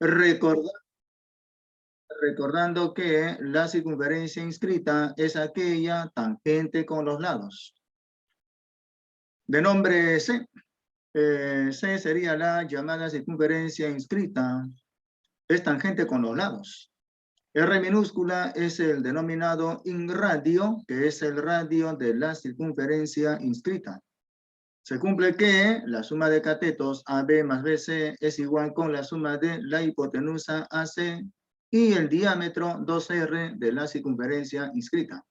Recorda- Recordando que la circunferencia inscrita es aquella tangente con los lados. De nombre C. C sería la llamada circunferencia inscrita. Es tangente con los lados. R minúscula es el denominado inradio, que es el radio de la circunferencia inscrita. Se cumple que la suma de catetos AB más BC es igual con la suma de la hipotenusa AC y el diámetro 2R de la circunferencia inscrita.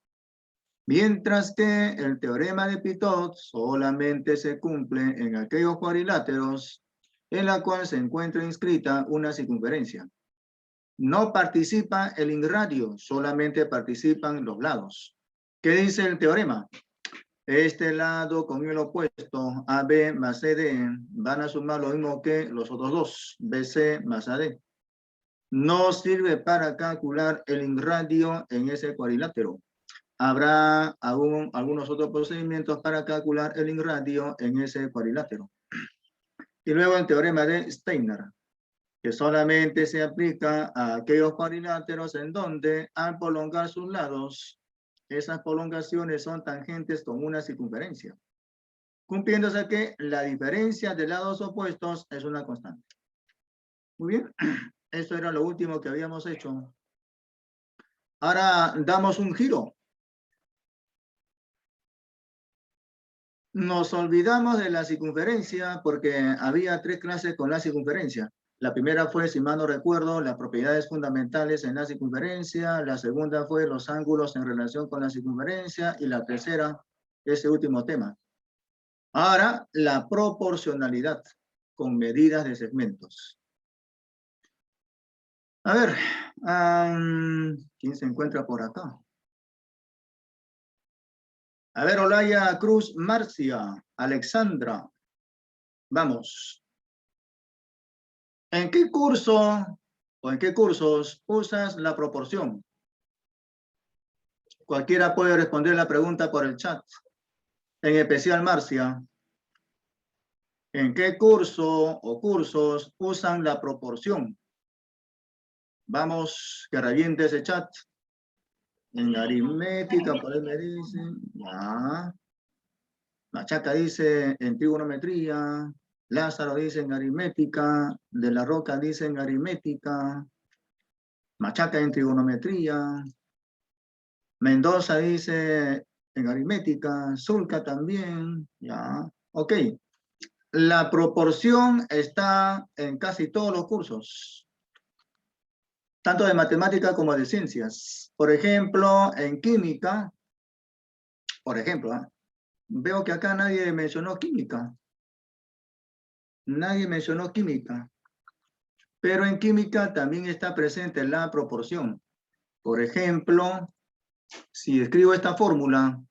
Mientras que el teorema de Pitot solamente se cumple en aquellos cuadriláteros en la cual se encuentra inscrita una circunferencia. No participa el inradio, solamente participan los lados. ¿Qué dice el teorema? Este lado con el opuesto AB más CD van a sumar lo mismo que los otros dos, BC más AD. No sirve para calcular el inradio en ese cuadrilátero. Habrá algunos otros procedimientos para calcular el inradio en ese cuadrilátero. Y luego el teorema de Steiner, que solamente se aplica a aquellos cuadriláteros en donde al prolongar sus lados, esas prolongaciones son tangentes con una circunferencia, cumpliéndose que la diferencia de lados opuestos es una constante. Muy bien, eso era lo último que habíamos hecho. Ahora damos un giro. Nos olvidamos de la circunferencia porque había 3 clases con la circunferencia. La primera fue, si mal no recuerdo, las propiedades fundamentales en la circunferencia. La segunda fue los ángulos en relación con la circunferencia. Y la tercera, ese último tema. Ahora, la proporcionalidad con medidas de segmentos. A ver, ¿quién se encuentra por acá? A ver, Olaya, Cruz, Marcia, Alexandra. Vamos. ¿En qué curso o en qué cursos usas la proporción? Cualquiera puede responder la pregunta por el chat. En especial Marcia. ¿En qué curso o cursos usan la proporción? Vamos, que reviente ese chat. En aritmética, por ahí me dicen. Ya. Machaca dice en trigonometría. Lázaro dice en aritmética. De la Roca dice en aritmética. Machaca en trigonometría. Mendoza dice en aritmética. Zulca también. Ya. Ok. La proporción está en casi todos los cursos, tanto de matemática como de ciencias. Por ejemplo, en química, por ejemplo, veo que acá nadie mencionó química. Nadie mencionó química. Pero en química también está presente la proporción. Por ejemplo, si escribo esta fórmula,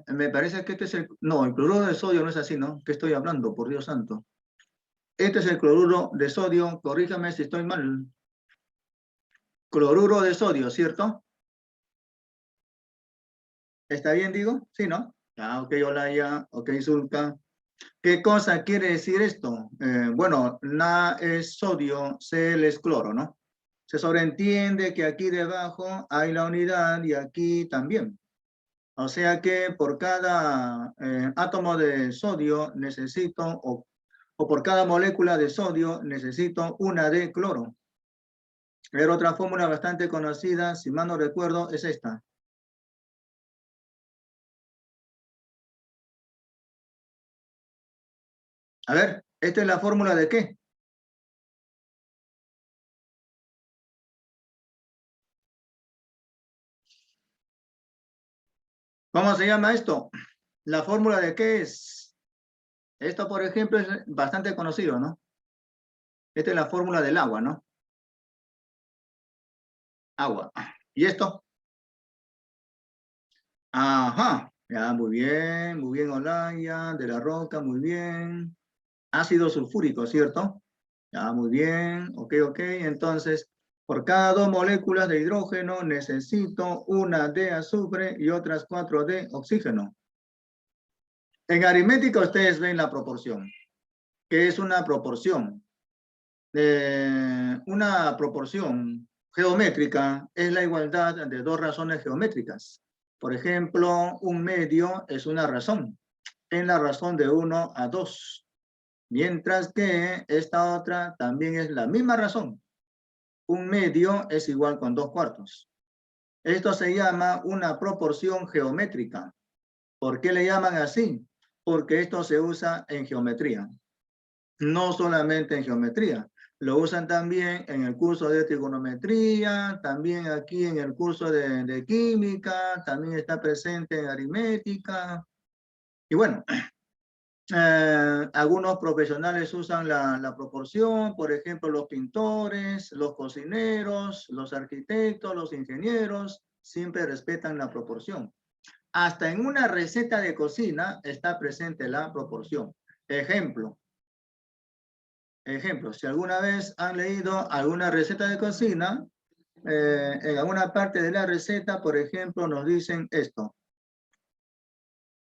me parece que este es el... No, el cloruro de sodio no es así, ¿no? ¿Qué estoy hablando? Por Dios santo. Este es el cloruro de sodio. Corríjame si estoy mal. Cloruro de sodio, ¿cierto? ¿Está bien, digo? Sí, ¿no? Ah, ok, Olaya, ok, Zulka. ¿Qué cosa quiere decir esto? Bueno, Na es sodio, Cl es cloro, ¿no? Se sobreentiende que aquí debajo hay la unidad y aquí también. O sea que por cada átomo de sodio necesito, o por cada molécula de sodio necesito una de cloro. Pero otra fórmula bastante conocida, si mal no recuerdo, es esta. A ver, ¿esta es la fórmula de qué? ¿Cómo se llama esto? ¿La fórmula de qué es? Esto, por ejemplo, es bastante conocido, ¿no? Esta es la fórmula del agua, ¿no? Agua. ¿Y esto? Ajá. Ya, muy bien, Olaya, de la Roca, muy bien. Ácido sulfúrico, ¿cierto? Ya, muy bien, ok, ok. Entonces, Por cada 2 moléculas de hidrógeno necesito una de azufre y otras 4 de oxígeno. En aritmética ustedes ven la proporción. ¿Qué es una proporción? Una proporción geométrica es la igualdad de 2 razones geométricas. Por ejemplo, un medio es una razón, en la razón de 1 a 2. Mientras que esta otra también es la misma razón. Un medio es igual con 2 cuartos. Esto se llama una proporción geométrica. ¿Por qué le llaman así? Porque esto se usa en geometría. No solamente en geometría. Lo usan también en el curso de trigonometría, también aquí en el curso de química, también está presente en aritmética. Y bueno, algunos profesionales usan la proporción, por ejemplo, los pintores, los cocineros, los arquitectos, los ingenieros, siempre respetan la proporción. Hasta en una receta de cocina está presente la proporción. Ejemplo, si alguna vez han leído alguna receta de cocina, en alguna parte de la receta, por ejemplo, nos dicen esto.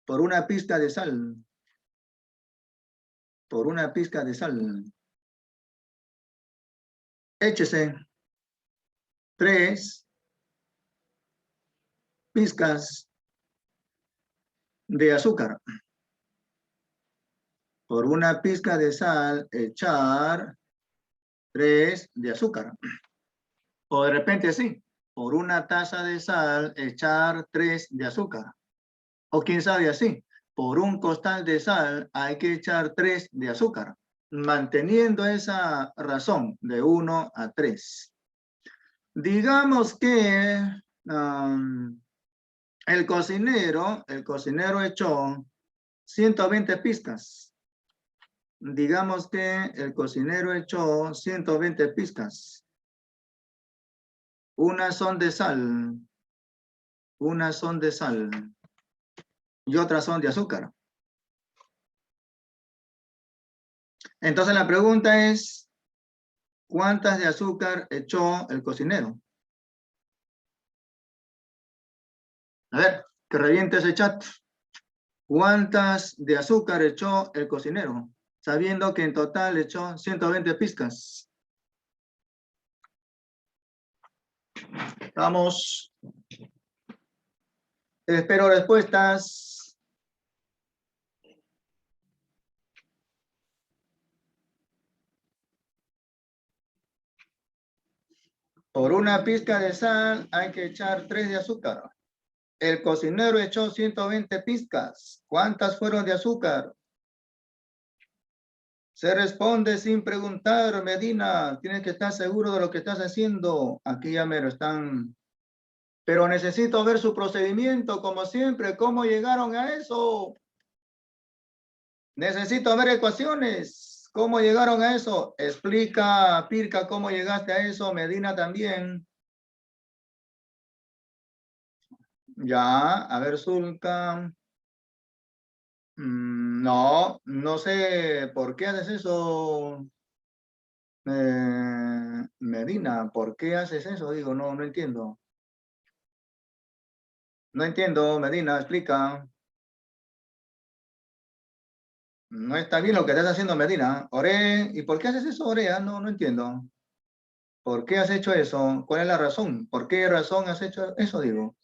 Por una pizca de sal. Por una pizca de sal. Échese 3 pizcas de azúcar. Por una pizca de sal, echar 3 de azúcar. O de repente sí, por una taza de sal, echar 3 de azúcar. O quién sabe así, por un costal de sal hay que echar 3 de azúcar, manteniendo esa razón de 1 a 3. Digamos que el cocinero echó 120 pizcas. Digamos que el cocinero echó 120 pizcas. Unas son de sal. Unas son de sal. Y otras son de azúcar. Entonces la pregunta es, ¿cuántas de azúcar echó el cocinero? A ver, que reviente ese chat. ¿Cuántas de azúcar echó el cocinero? Sabiendo que en total echó 120 pizcas. Vamos. Espero respuestas. Por una pizca de sal hay que echar 3 de azúcar. El cocinero echó 120 pizcas. ¿Cuántas fueron de azúcar? Se responde sin preguntar, Medina. Tienes que estar seguro de lo que estás haciendo. Aquí ya me lo están. Pero necesito ver su procedimiento, como siempre. ¿Cómo llegaron a eso? Necesito ver ecuaciones. ¿Cómo llegaron a eso? Explica, Pirca, cómo llegaste a eso. Medina también. Ya, a ver, Zulka. No, no sé por qué haces eso, Medina. ¿Por qué haces eso? Digo, no entiendo. No entiendo, Medina, explica. No está bien lo que estás haciendo, Medina. Ore, ¿y por qué haces eso, Orea? No entiendo. ¿Por qué has hecho eso? ¿Cuál es la razón? ¿Por qué razón has hecho eso, digo?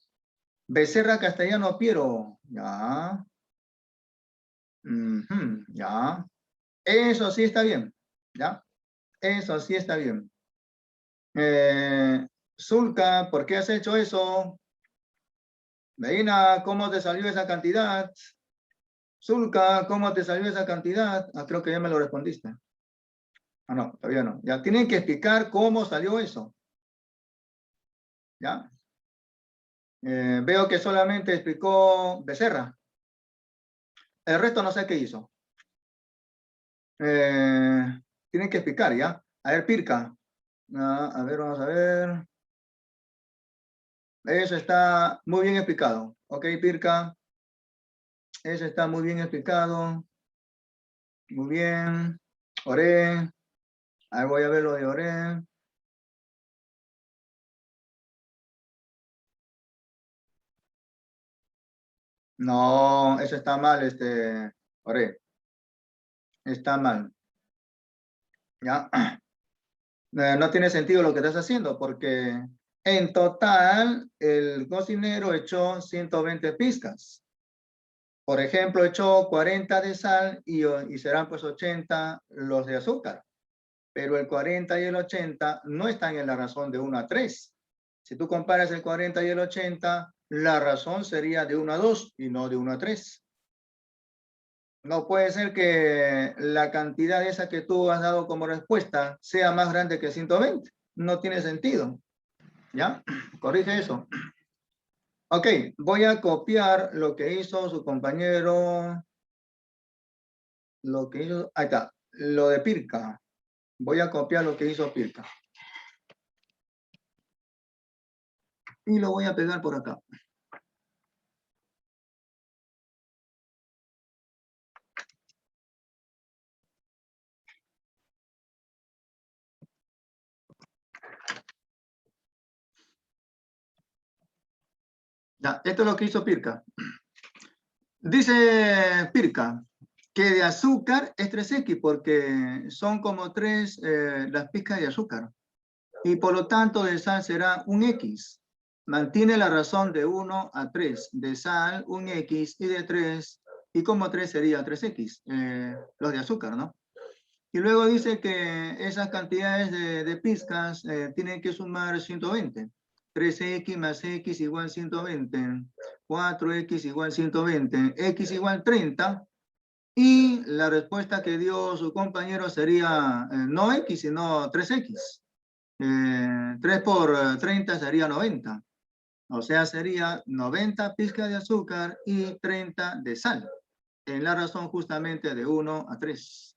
Becerra Castellano Piero. Ya. Ya. Eso sí está bien. Ya. Eso sí está bien. Zulka, ¿por qué has hecho eso? Medina, ¿cómo te salió esa cantidad? Zulka, ¿cómo te salió esa cantidad? Ah, creo que ya me lo respondiste. Ah, no, todavía no. Ya tienen que explicar cómo salió eso. ¿Ya? Veo que solamente explicó Becerra. El resto no sé qué hizo. Tienen que explicar, ¿ya? A ver, Pirca. A ver, vamos a ver. Eso está muy bien explicado. Ok, Pirca. Eso está muy bien explicado. Muy bien. Oré. Ahí voy a ver lo de Oré. No, eso está mal, Ore. Está mal. ¿Ya? No tiene sentido lo que estás haciendo porque en total el cocinero echó 120 pizcas. Por ejemplo, echó 40 de sal y serán pues 80 los de azúcar. Pero el 40 y el 80 no están en la razón de 1 a 3. Si tú comparas el 40 y el 80, la razón sería de 1 a 2 y no de 1 a 3. No puede ser que la cantidad esa que tú has dado como respuesta sea más grande que 120. No tiene sentido. ¿Ya? Corrige eso. Ok, voy a copiar lo que hizo su compañero. Lo que hizo, ahí está, lo de Pirca. Voy a copiar lo que hizo Pirca. Y lo voy a pegar por acá. Ya, esto es lo que hizo Pirca. Dice Pirca que de azúcar es 3X porque son como 3 las pizcas de azúcar. Y por lo tanto de sal será un X. Mantiene la razón de 1 a 3. De sal, un X y de 3. Y como 3 sería 3X. Los de azúcar, ¿no? Y luego dice que esas cantidades de pizcas tienen que sumar 120. 3X más X igual 120. 4X igual 120. X igual 30. Y la respuesta que dio su compañero sería no X, sino 3X. 3 por 30 sería 90. O sea, sería 90 pizcas de azúcar y 30 de sal. En la razón justamente de 1 a 3.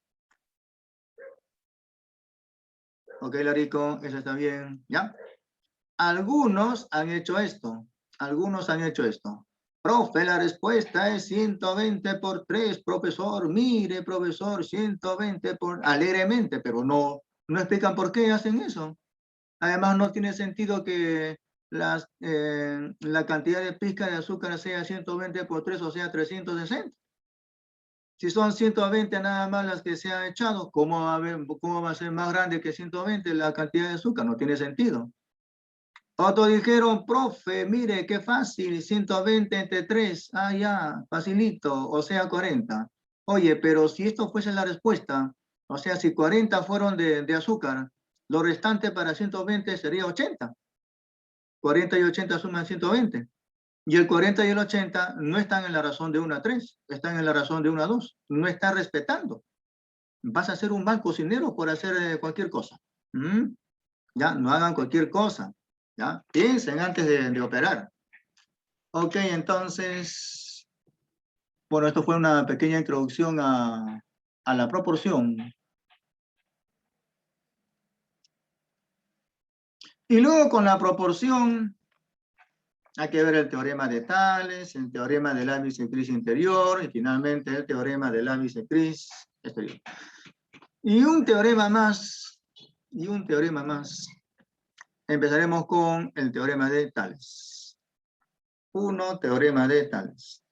Ok, Larico, eso está bien, ¿ya? Algunos han hecho esto. Algunos han hecho esto. Profe, la respuesta es 120 por 3, profesor. Mire, profesor, 120 por... Alegremente, pero no explican por qué hacen eso. Además, no tiene sentido que la cantidad de pizca de azúcar sea 120 por 3, o sea, 360. Si son 120 nada más las que se ha echado, ¿cómo va a ser más grande que 120 la cantidad de azúcar? No tiene sentido. Otros dijeron, profe, mire, qué fácil, 120 entre 3, ah, ya, facilito, o sea, 40. Oye, pero si esto fuese la respuesta, o sea, si 40 fueron de azúcar, lo restante para 120 sería 80. 40 y 80 suman 120. Y el 40 y el 80 no están en la razón de 1 a 3, están en la razón de 1 a 2. No está respetando. Vas a ser un mal cocinero por hacer cualquier cosa. ¿Mm? Ya, no hagan cualquier cosa. ¿Ya? Piensen antes de operar. Ok, entonces, bueno, esto fue una pequeña introducción a la proporción. Y luego con la proporción hay que ver el teorema de Tales, el teorema del la bisectriz interior y finalmente el teorema de la bisectriz exterior. Y un teorema más, Empezaremos con el teorema de Tales. Teorema de Tales.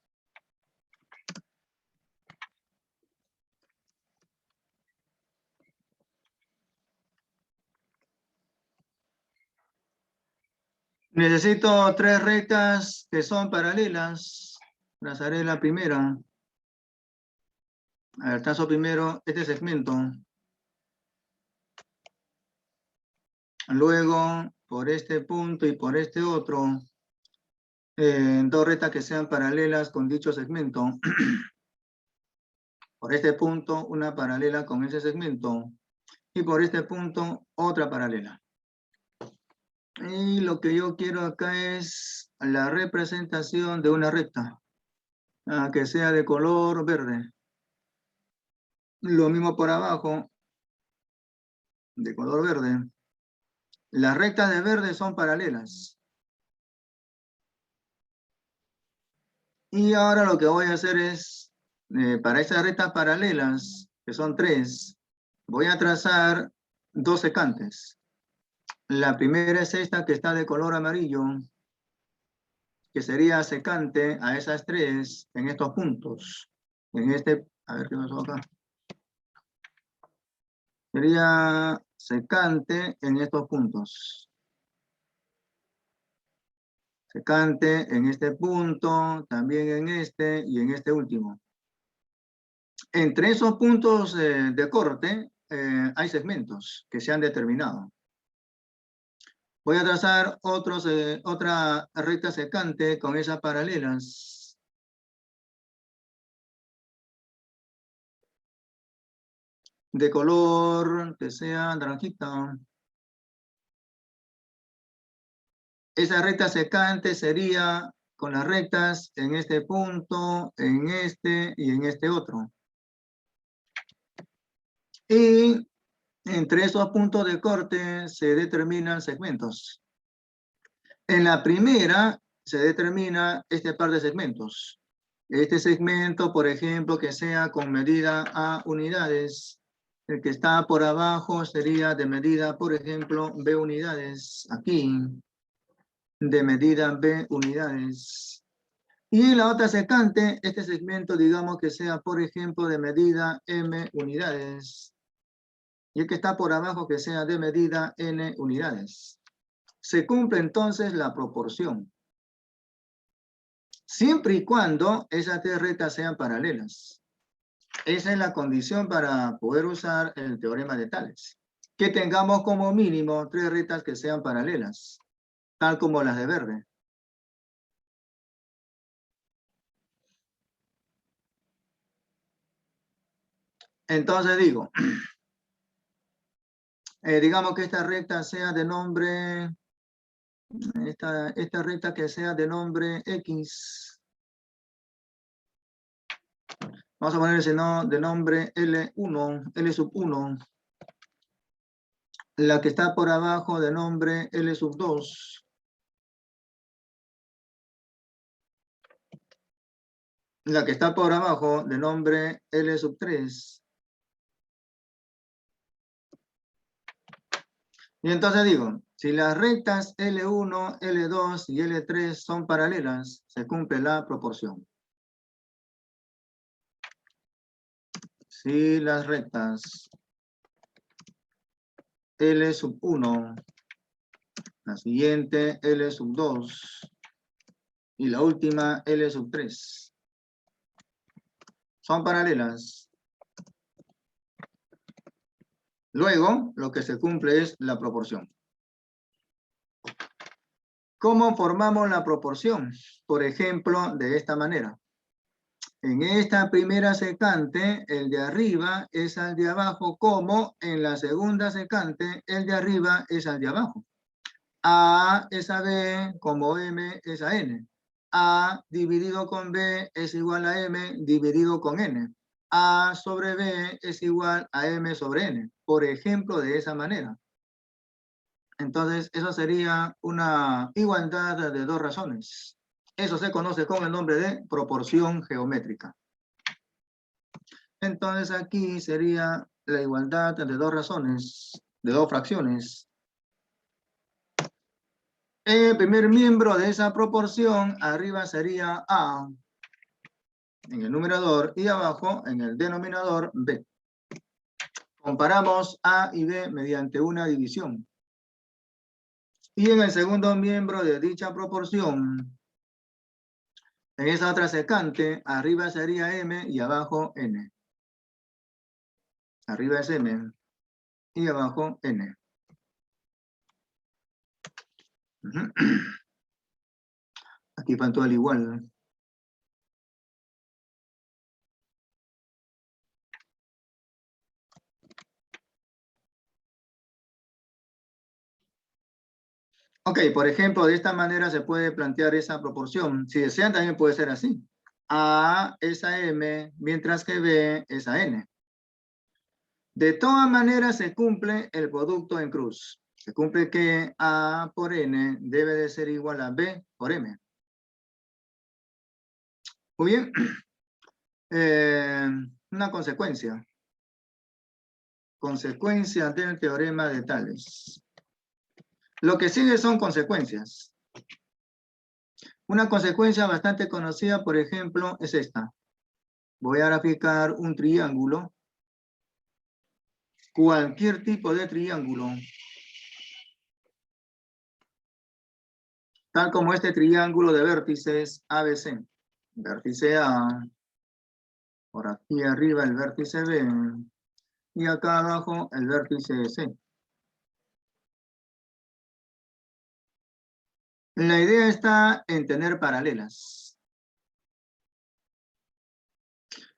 Necesito 3 rectas que son paralelas. Trazaré la primera. A ver, trazo primero este segmento. Luego, por este punto y por este otro, 2 rectas que sean paralelas con dicho segmento. Por este punto, una paralela con ese segmento. Y por este punto, otra paralela. Y lo que yo quiero acá es la representación de una recta. Que sea de color verde. Lo mismo por abajo, de color verde. Las rectas de verde son paralelas. Y ahora lo que voy a hacer es, para esas rectas paralelas, que son 3, voy a trazar 2 secantes. La primera es esta que está de color amarillo. que sería secante a esas tres en estos puntos. En este, a ver qué pasó acá. Sería secante en estos puntos. Secante en este punto, también en este y en este último. Entre esos puntos de corte hay segmentos que se han determinado. Voy a trazar otra recta secante con esas paralelas. De color que sea naranjita. Esa recta secante sería con las rectas en este punto, en este y en este otro. Y entre esos puntos de corte se determinan segmentos. En la primera se determina este par de segmentos. Este segmento, por ejemplo, que sea con medida A unidades. El que está por abajo sería de medida, por ejemplo, B unidades. Aquí, de medida B unidades. Y en la otra secante, este segmento, digamos que sea, por ejemplo, de medida M unidades. Y el que está por abajo que sea de medida N unidades. Se cumple entonces la proporción. Siempre y cuando esas tres rectas sean paralelas. Esa es la condición para poder usar el teorema de Tales. Que tengamos como mínimo tres rectas que sean paralelas, tal como las de verde. Entonces digo, digamos que esta recta sea de nombre, esta recta que sea de nombre X. Vamos a poner ese de nombre L1, L sub 1. La que está por abajo de nombre L sub 2. La que está por abajo de nombre L sub 3. Y entonces digo, si las rectas L1, L2 y L3 son paralelas, se cumple la proporción. Si las rectas L sub 1, la siguiente L sub 2 y la última L sub 3 son paralelas, luego lo que se cumple es la proporción. ¿Cómo formamos la proporción? Por ejemplo, de esta manera. En esta primera secante, el de arriba es al de abajo, como en la segunda secante, el de arriba es al de abajo. A es a B, como M es a N. A dividido con B es igual a M dividido con N. A sobre B es igual a M sobre N. Por ejemplo, de esa manera. Entonces, eso sería una igualdad de dos razones. Eso se conoce con el nombre de proporción geométrica. Entonces, aquí sería la igualdad de dos razones, de dos fracciones. El primer miembro de esa proporción, arriba sería A en el numerador y abajo en el denominador B. Comparamos A y B mediante una división. Y en el segundo miembro de dicha proporción, en esa otra secante, arriba sería M y abajo N. Arriba es M y abajo N. Aquí faltó el igual. Ok, por ejemplo, de esta manera se puede plantear esa proporción. Si desean, también puede ser así. A es a M, mientras que B es a N. De todas maneras, se cumple el producto en cruz. Se cumple que A por N debe de ser igual a B por M. Muy bien. Una consecuencia. Consecuencia del teorema de Tales. Lo que sigue son consecuencias. Una consecuencia bastante conocida, por ejemplo, es esta. Voy a graficar un triángulo. Cualquier tipo de triángulo. Tal como este triángulo de vértices ABC. Vértice A. Por aquí arriba el vértice B. Y acá abajo el vértice C. La idea está en tener paralelas.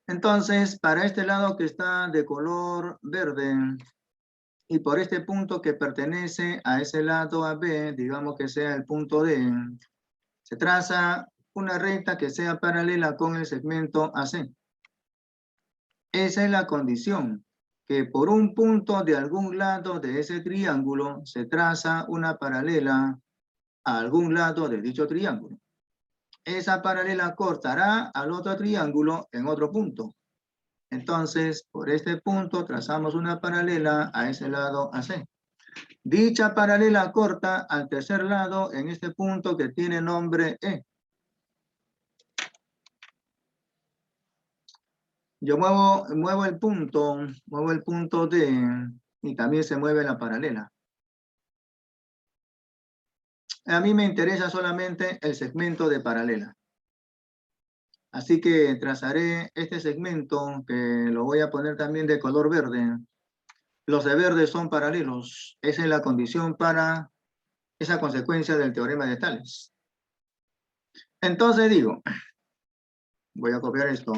Entonces, para este lado que está de color verde, y por este punto que pertenece a ese lado AB, digamos que sea el punto D, se traza una recta que sea paralela con el segmento AC. Esa es la condición, que por un punto de algún lado de ese triángulo se traza una paralela a algún lado de dicho triángulo. Esa paralela cortará al otro triángulo en otro punto. Entonces, por este punto trazamos una paralela a ese lado AC. Dicha paralela corta al tercer lado en este punto que tiene nombre E. Yo muevo el punto D y también se mueve la paralela. A mí me interesa solamente el segmento de paralela. Así que trazaré este segmento que lo voy a poner también de color verde. Los de verde son paralelos. Esa es la condición para esa consecuencia del teorema de Tales. Entonces digo, voy a copiar esto.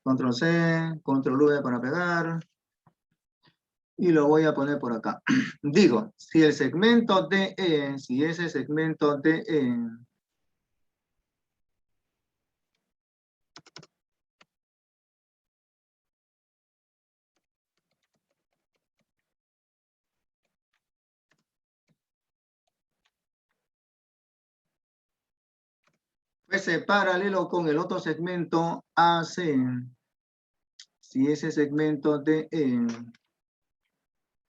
Control C, Control V para pegar. Y lo voy a poner por acá. Digo, si el segmento DE, si ese segmento DE fuese paralelo con el otro segmento AC, si ese segmento DE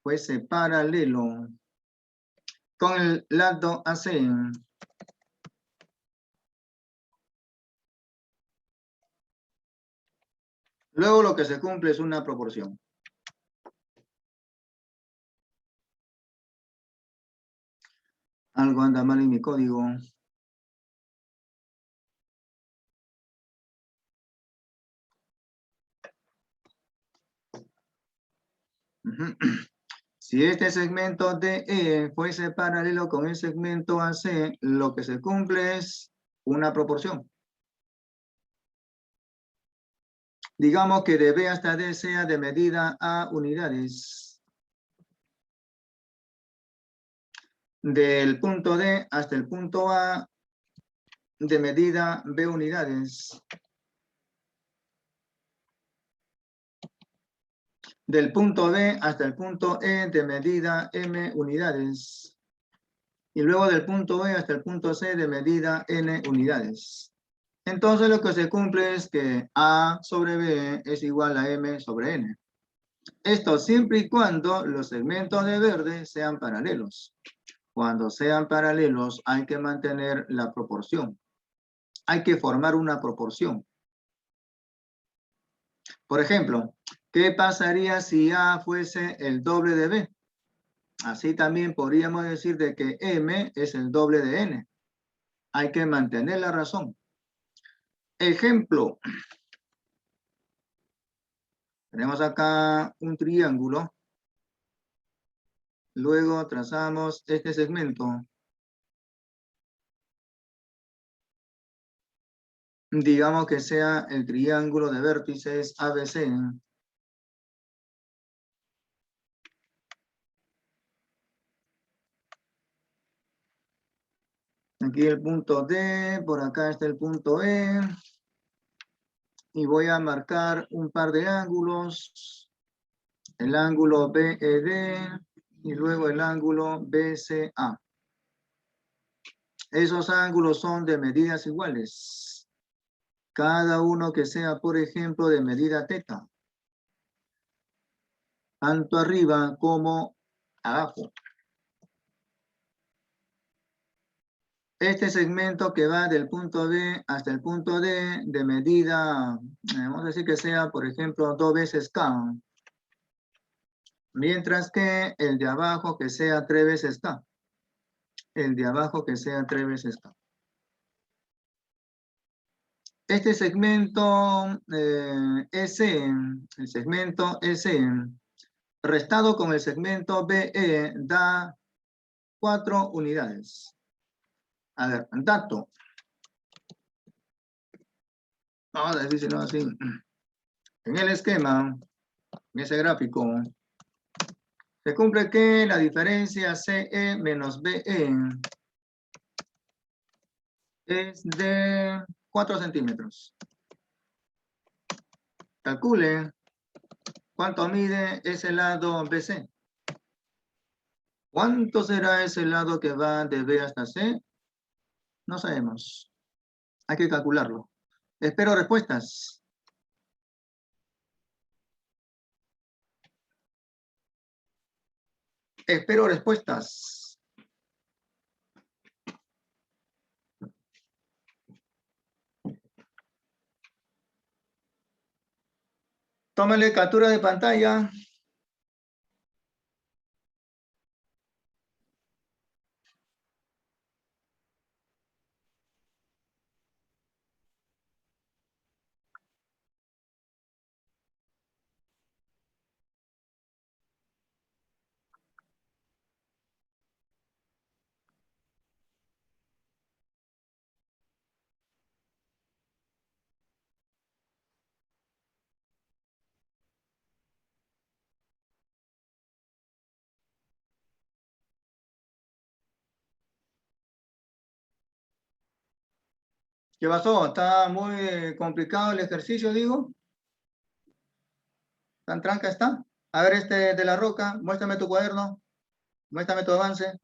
fuese paralelo con el lado AC, luego lo que se cumple es una proporción. Algo anda mal en mi código. Si este segmento DE fuese paralelo con el segmento AC, lo que se cumple es una proporción. Digamos que de B hasta D sea de medida A unidades. Del punto D hasta el punto A de medida B unidades. Del punto B hasta el punto E de medida M unidades. Y luego del punto E hasta el punto C de medida N unidades. Entonces lo que se cumple es que A sobre B es igual a M sobre N. Esto siempre y cuando los segmentos de verde sean paralelos. Cuando sean paralelos hay que mantener la proporción. Hay que formar una proporción. Por ejemplo, ¿qué pasaría si A fuese el doble de B? Así también podríamos decir de que M es el doble de N. Hay que mantener la razón. Ejemplo. Tenemos acá un triángulo. Luego trazamos este segmento. Digamos que sea el triángulo de vértices ABC. Aquí el punto D, por acá está el punto E. Y voy a marcar un par de ángulos. El ángulo BED y luego el ángulo BCA. Esos ángulos son de medidas iguales. Cada uno que sea, por ejemplo, de medida teta. Tanto arriba como abajo. Este segmento que va del punto B hasta el punto D de medida, vamos a decir que sea, por ejemplo, 2 veces K. Mientras que el de abajo que sea 3 veces K. El de abajo que sea 3 veces K. Este segmento EC, el segmento EC, restado con el segmento BE, da 4 unidades. A ver, dato. Vamos a decirlo así. En el esquema, en ese gráfico, se cumple que la diferencia CE menos BE es de 4 centímetros. Calcule cuánto mide ese lado BC. ¿Cuánto será ese lado que va de B hasta C? No sabemos. Hay que calcularlo. Espero respuestas. Espero respuestas. Tómale captura de pantalla. ¿Qué pasó? ¿Está muy complicado el ejercicio, digo? ¿Tan tranca está? A ver, de la Roca, muéstrame tu cuaderno. Muéstrame tu avance.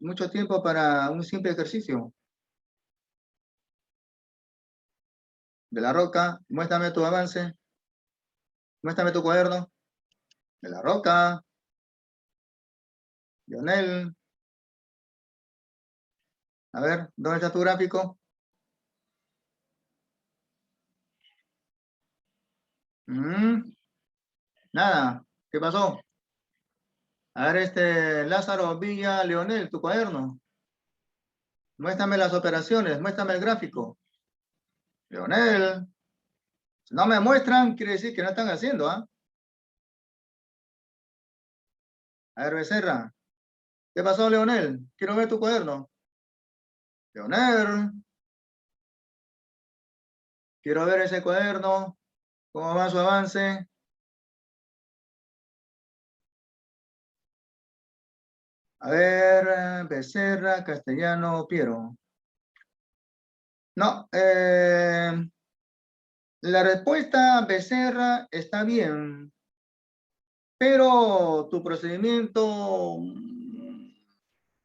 Mucho tiempo para un simple ejercicio. De la Roca, muéstrame tu avance. Muéstrame tu cuaderno. De la Roca. Lionel. A ver, ¿dónde está tu gráfico? Nada. ¿Qué pasó? A ver, Lázaro Villa Leonel, tu cuaderno. Muéstrame las operaciones, muéstrame el gráfico. Leonel. Si no me muestran, quiere decir que no están haciendo, ¿ah? A ver, Becerra. ¿Qué pasó, Leonel? Quiero ver tu cuaderno. Leonel. Quiero ver ese cuaderno. ¿Cómo va su avance? A ver, Becerra, Castellano, Piero. No, la respuesta, Becerra, está bien. Pero tu procedimiento,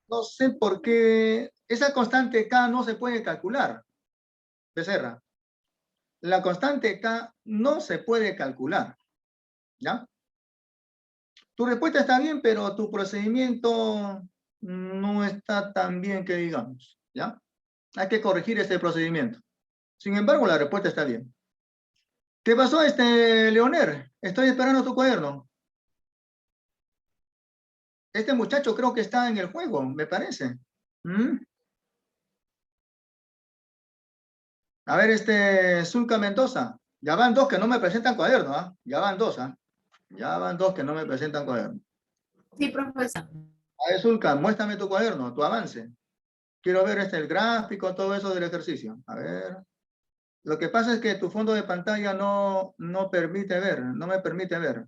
no sé por qué, esa constante K no se puede calcular, Becerra. La constante K no se puede calcular, ¿ya? Tu respuesta está bien, pero tu procedimiento no está tan bien que digamos, ¿ya? Hay que corregir ese procedimiento. Sin embargo, la respuesta está bien. ¿Qué pasó, Leoner? Estoy esperando tu cuaderno. Este muchacho creo que está en el juego, me parece. ¿Mm? A ver, Zulca Mendoza. Ya van 2 que no me presentan cuaderno, ¿ah? Ya van 2, ¿ah? Ya van 2 que no me presentan cuaderno. Sí, profesor. A ver, Zulca, muéstrame tu cuaderno, tu avance. Quiero ver el gráfico, todo eso del ejercicio. A ver. Lo que pasa es que tu fondo de pantalla no permite ver, no me permite ver.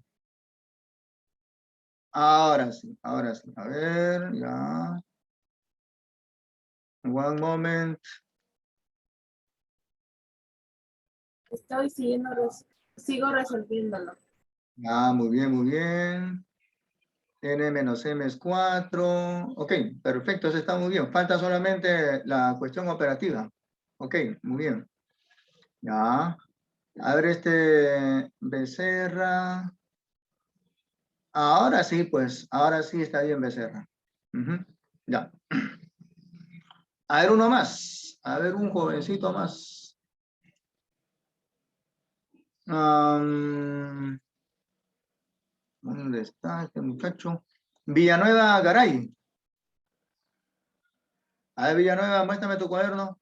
Ahora sí, ahora sí. A ver, ya. One moment. Estoy sigo resolviéndolo. Ah, muy bien, muy bien. N menos M es 4. Ok, perfecto, eso está muy bien. Falta solamente la cuestión operativa. Ok, muy bien. Ya. A ver, Becerra. Ahora sí, pues, ahora sí está bien Becerra. Ya. A ver, uno más. A ver, un jovencito más. ¿Dónde está este muchacho? Villanueva Garay. A ver, Villanueva, muéstrame tu cuaderno.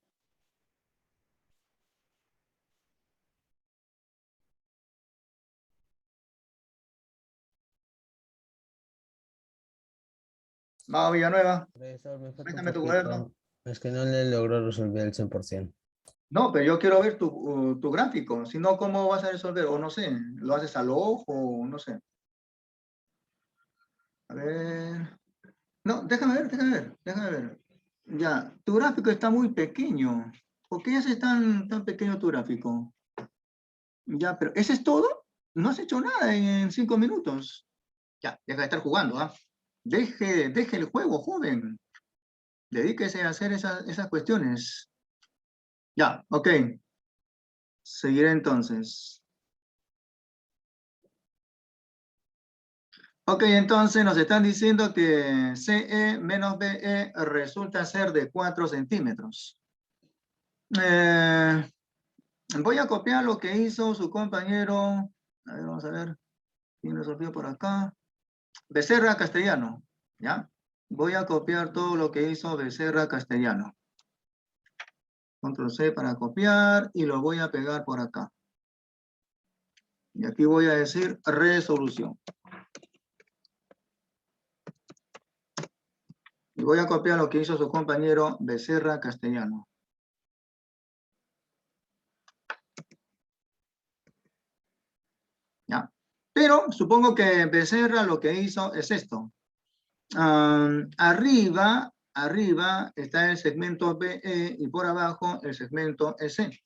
Vamos, Villanueva, Profesor, me falta un muéstrame tu cuaderno. poquito. Es que no le logró resolver el 100%. No, pero yo quiero ver tu gráfico. Si no, ¿cómo vas a resolver? O no sé, ¿lo haces al ojo o no sé? A ver. No, déjame ver. Ya, tu gráfico está muy pequeño. ¿Por qué haces tan pequeño tu gráfico? Ya, pero ¿ese es todo? No has hecho nada en 5 minutos. Ya, deja de estar jugando, ¿ah? Deje el juego, joven. Dedíquese a hacer esas cuestiones. Ya, ok. Seguiré entonces. Ok, entonces nos están diciendo que CE menos BE resulta ser de 4 centímetros. Voy a copiar lo que hizo su compañero. A ver, vamos a ver. ¿Quién resolvió por acá? Becerra Castellano. ¿Ya? Voy a copiar todo lo que hizo Becerra Castellano. Control C para copiar y lo voy a pegar por acá. Y aquí voy a decir resolución. Y voy a copiar lo que hizo su compañero Becerra Castellano. ¿Ya? Pero supongo que Becerra lo que hizo es esto. Arriba está el segmento BE y por abajo el segmento EC.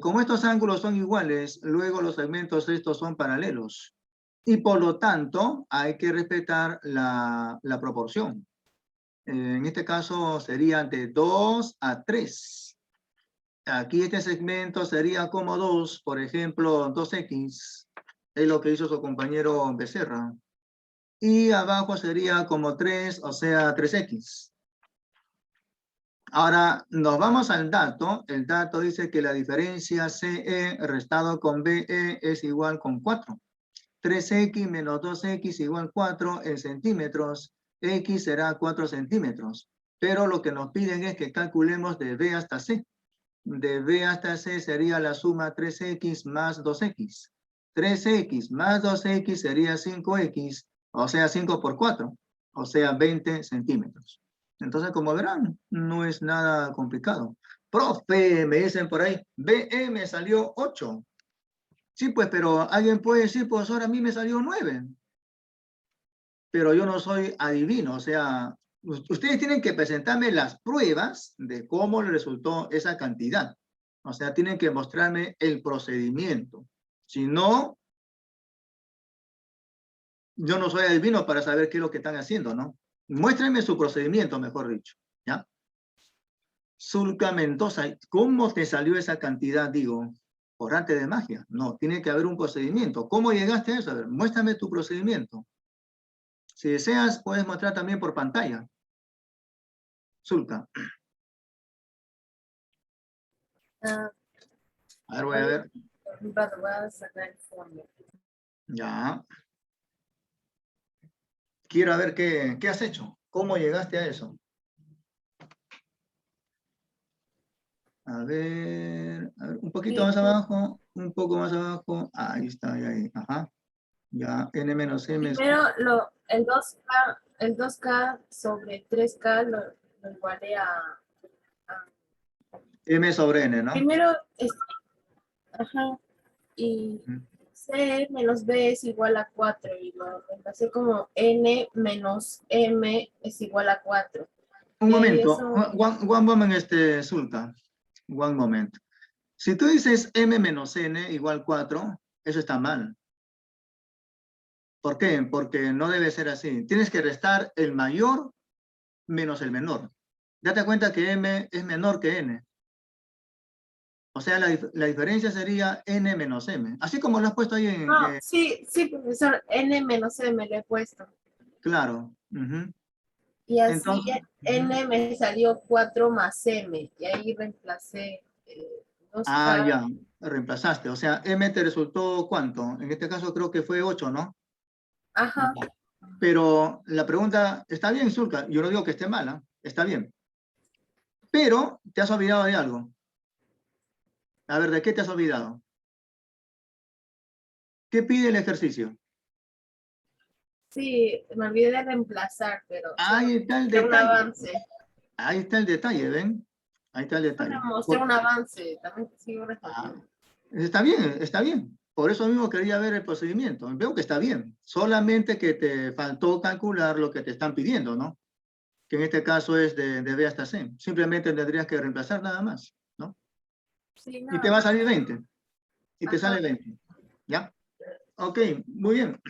Como estos ángulos son iguales, luego los segmentos estos son paralelos. Y por lo tanto, hay que respetar la proporción. En este caso sería de 2 a 3. Aquí este segmento sería como 2, por ejemplo, 2x. Es lo que hizo su compañero Becerra. Y abajo sería como 3, o sea, 3x. Ahora, nos vamos al dato. El dato dice que la diferencia CE restado con BE es igual con 4. 3x menos 2x igual 4 en centímetros. X será 4 centímetros. Pero lo que nos piden es que calculemos de B hasta C. De B hasta C sería la suma 3x más 2x. 3x más 2x sería 5x, o sea 5 por 4, o sea 20 centímetros. Entonces, como verán, no es nada complicado. Profe, me dicen por ahí, BE me salió 8. Sí, pues, pero alguien puede decir, profesor, a mí me salió 9. Pero yo no soy adivino, o sea, ustedes tienen que presentarme las pruebas de cómo le resultó esa cantidad. O sea, tienen que mostrarme el procedimiento. Si no, yo no soy adivino para saber qué es lo que están haciendo, ¿no? Muéstrenme su procedimiento, mejor dicho, ¿ya? Zulca Mendoza, ¿cómo te salió esa cantidad, digo? ¿Por arte de magia? No, tiene que haber un procedimiento. ¿Cómo llegaste a eso? A ver, muéstrame tu procedimiento. Si deseas, puedes mostrar también por pantalla. Zulca. Ah, A ver, voy a ver. un rato voy a sacar el fondo. Ya. Quiero ver qué has hecho. ¿Cómo llegaste a eso? A ver, un poquito más abajo, un poco más abajo. Ahí está, ahí. Ajá. Ya, n menos m. Primero, el 2K sobre 3K lo igualé a M sobre n, ¿no? primero, ajá, y C menos B es igual a 4 y lo reemplacé como N menos M es igual a 4. Un Y ahí momento, eso, one moment, Zulka. One moment. Si tú dices m menos n igual 4, eso está mal. ¿Por qué? Porque no debe ser así. Tienes que restar el mayor menos el menor. Date cuenta que m es menor que n. O sea, la diferencia sería n menos m. Así como lo has puesto ahí en... no, sí, profesor, N menos M le he puesto. claro. Uh-huh. Y así Entonces, n me salió 4 más m. Y ahí reemplacé 2k. ya, reemplazaste. O sea, M te resultó ¿cuánto? En este caso creo que fue 8, ¿no? Ajá. Pero la pregunta, está bien, Zulka, yo no digo que esté mala, está bien. Pero te has olvidado de algo. A ver, ¿de qué te has olvidado? ¿Qué pide el ejercicio? Sí, me olvidé de reemplazar, pero Ahí está el mostré un detalle. avance. Ahí está el detalle, ¿ven? Ahí está el detalle. Mostré un avance, también sigo Ah, resolviendo. está bien, está bien. Por eso mismo quería ver el procedimiento. Veo que está bien. Solamente que te faltó calcular lo que te están pidiendo, ¿no? Que en este caso es de B hasta C. Simplemente tendrías que reemplazar nada más, ¿no? Sí, Y te nada va a más. salir 20. Y te Ajá. sale 20. ¿Ya? Ok, muy bien.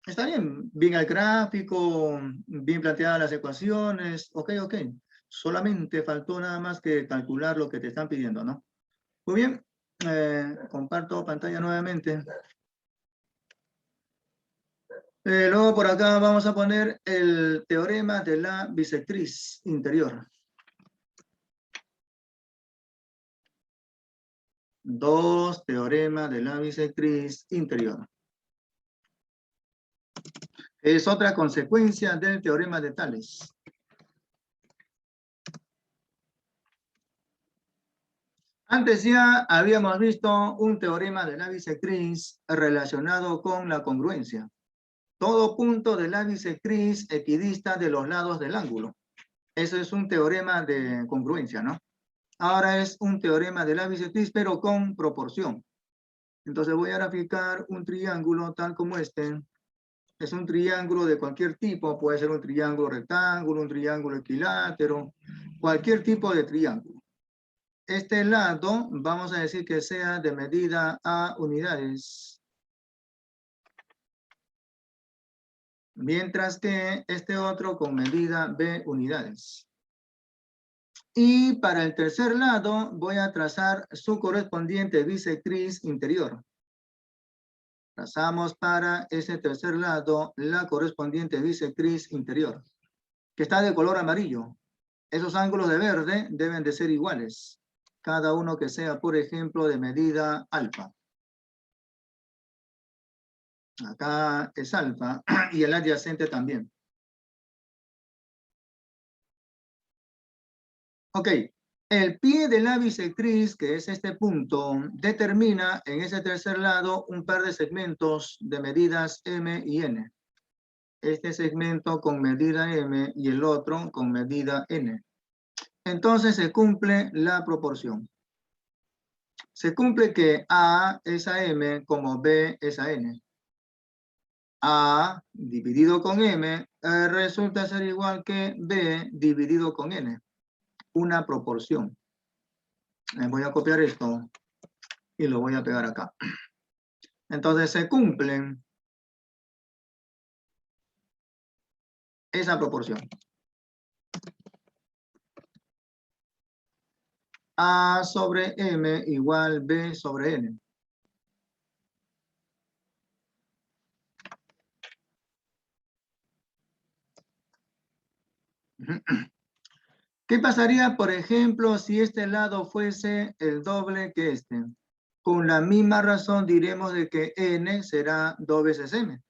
Está bien. Bien el gráfico, bien planteadas las ecuaciones. Ok, ok. Solamente faltó nada más que calcular lo que te están pidiendo, ¿no? Muy bien. Comparto pantalla nuevamente. Luego por acá vamos a poner el teorema de la bisectriz interior. Dos teoremas de la bisectriz interior. Es otra consecuencia del teorema de Tales. Antes ya habíamos visto un teorema de la bisectriz relacionado con la congruencia. Todo punto de la bisectriz equidista de los lados del ángulo. Eso es un teorema de congruencia, ¿no? Ahora es un teorema de la bisectriz, pero con proporción. Entonces voy a graficar un triángulo tal como este. Es un triángulo de cualquier tipo, puede ser un triángulo rectángulo, un triángulo equilátero, cualquier tipo de triángulo. Este lado vamos a decir que sea de medida A unidades. Mientras que este otro con medida B unidades. Y para el tercer lado voy a trazar su correspondiente bisectriz interior. Trazamos para ese tercer lado la correspondiente bisectriz interior, que está de color amarillo. Esos ángulos de verde deben de ser iguales, cada uno que sea, por ejemplo, de medida alfa. Acá es alfa y el adyacente también. Ok, el pie de la bisectriz, que es este punto, determina en ese tercer lado un par de segmentos de medidas M y N. Este segmento con medida M y el otro con medida N. Entonces se cumple la proporción. Se cumple que A es a M como B es a N. A dividido con M resulta ser igual que B dividido con N. Una proporción. Voy a copiar esto y lo voy a pegar acá. Entonces se cumplen esa proporción. A sobre M igual B sobre N. ¿Qué pasaría, por ejemplo, si este lado fuese el doble que este? Con la misma razón diremos de que N será 2 veces M.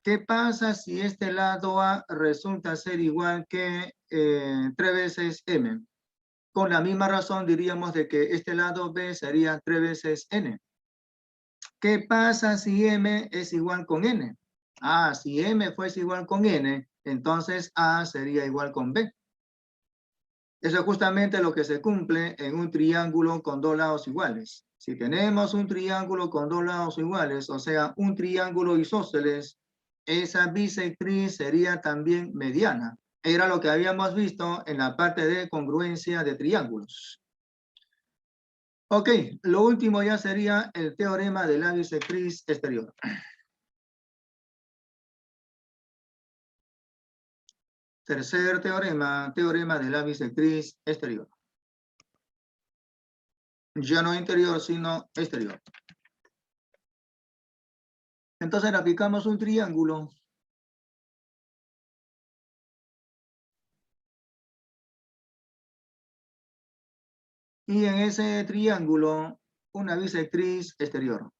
¿Qué pasa si este lado A resulta ser igual que 3 veces M? Con la misma razón diríamos de que este lado B sería 3 veces N. ¿Qué pasa si M es igual con N? Si M fuese igual con N, entonces A sería igual con B. Eso es justamente lo que se cumple en un triángulo con dos lados iguales. Si tenemos un triángulo con dos lados iguales, o sea, un triángulo isósceles, esa bisectriz sería también mediana. Era lo que habíamos visto en la parte de congruencia de triángulos. Ok, lo último ya sería el teorema de la bisectriz exterior. Tercer teorema, teorema de la bisectriz exterior. Ya no interior, sino exterior. Entonces aplicamos un triángulo y en ese triángulo una bisectriz exterior.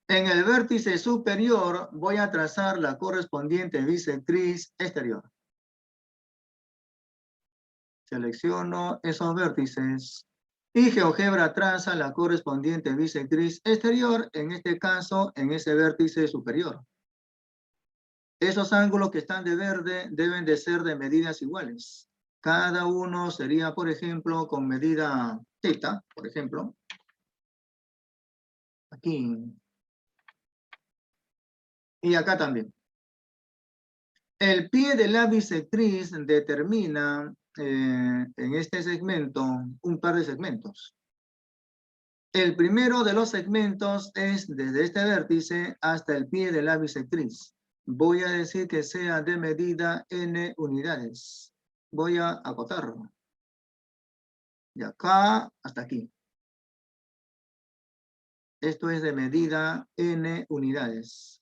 En el vértice superior voy a trazar la correspondiente bisectriz exterior. Selecciono esos vértices y GeoGebra traza la correspondiente bisectriz exterior, en este caso en ese vértice superior. Esos ángulos que están de verde deben de ser de medidas iguales. Cada uno sería, por ejemplo, con medida θ, por ejemplo. Aquí. Y acá también. El pie de la bisectriz determina en este segmento un par de segmentos. El primero de los segmentos es desde este vértice hasta el pie de la bisectriz. Voy a decir que sea de medida n unidades. Voy a acotarlo. De acá hasta aquí. Esto es de medida n unidades.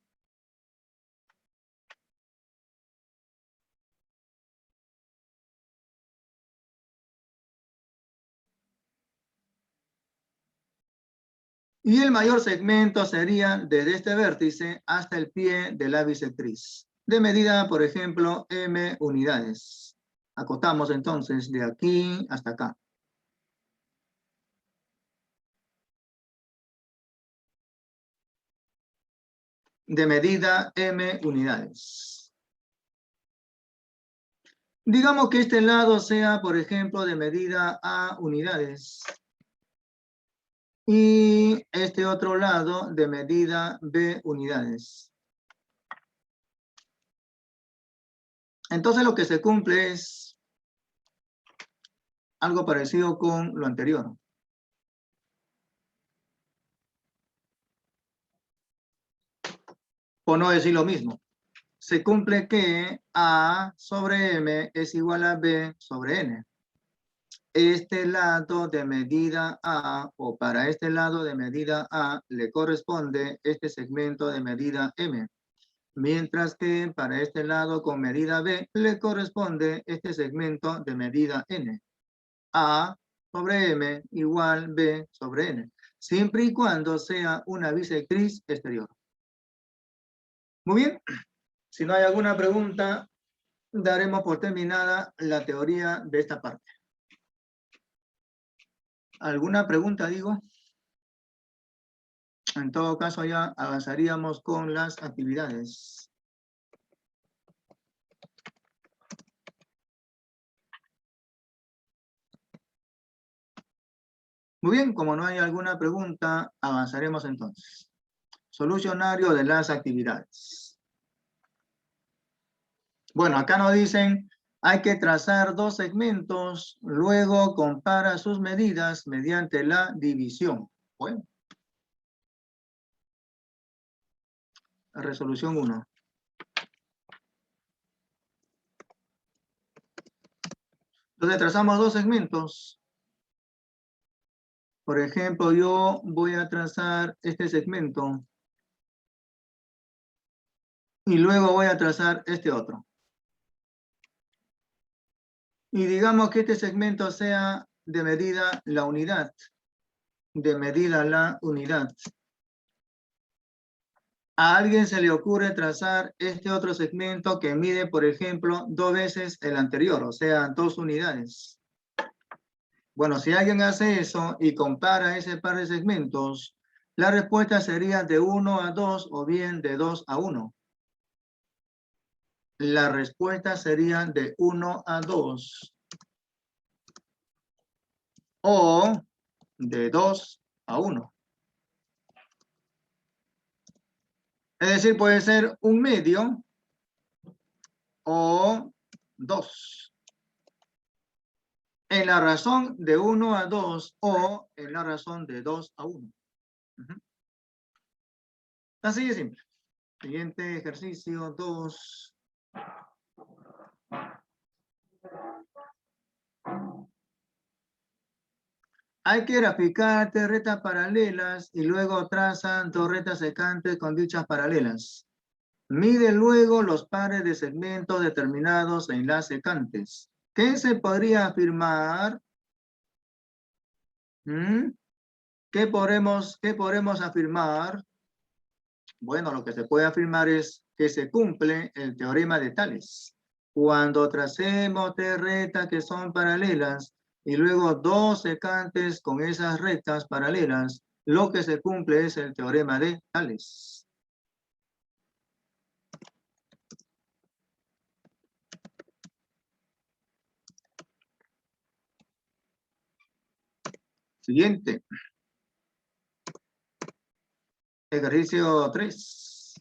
Y el mayor segmento sería desde este vértice hasta el pie de la bisectriz. De medida, por ejemplo, m unidades. Acotamos entonces de aquí hasta acá. De medida m unidades. Digamos que este lado sea, por ejemplo, de medida a unidades. Y este otro lado de medida b unidades. Entonces lo que se cumple es algo parecido con lo anterior. O no decir lo mismo. Se cumple que A sobre M es igual a B sobre N. Este lado de medida A, o para este lado de medida A, le corresponde este segmento de medida M. Mientras que para este lado con medida B, le corresponde este segmento de medida N. A sobre M igual B sobre N. Siempre y cuando sea una bisectriz exterior. Muy bien. Si no hay alguna pregunta, daremos por terminada la teoría de esta parte. ¿Alguna pregunta, digo? En todo caso, ya avanzaríamos con las actividades. Muy bien, como no hay alguna pregunta, avanzaremos entonces. Solucionario de las actividades. Bueno, acá nos dicen, hay que trazar dos segmentos, luego compara sus medidas mediante la división. Bueno. Resolución 1. Entonces trazamos dos segmentos. Por ejemplo, yo voy a trazar este segmento. Y luego voy a trazar este otro. Y digamos que este segmento sea de medida la unidad. De medida la unidad. A alguien se le ocurre trazar este otro segmento que mide, por ejemplo, 2 veces el anterior, o sea, 2 unidades. Bueno, si alguien hace eso y compara ese par de segmentos, la respuesta sería de 1 a 2 o bien de 2 a 1. La respuesta sería de 1 a 2 o de 2 a 1. Es decir, puede ser un medio o 2. En la razón de 1 a 2 o en la razón de 2 a 1. Así de simple. Siguiente ejercicio 2. Hay que graficar 3 rectas paralelas y luego trazan 2 rectas secantes con dichas paralelas. Mide luego los pares de segmentos determinados en las secantes. ¿Qué se podría afirmar? ¿Qué podemos afirmar? Bueno, lo que se puede afirmar es que se cumple el teorema de Tales. Cuando tracemos tres rectas que son paralelas y luego dos secantes con esas rectas paralelas, lo que se cumple es el teorema de Tales. Siguiente. Ejercicio 3.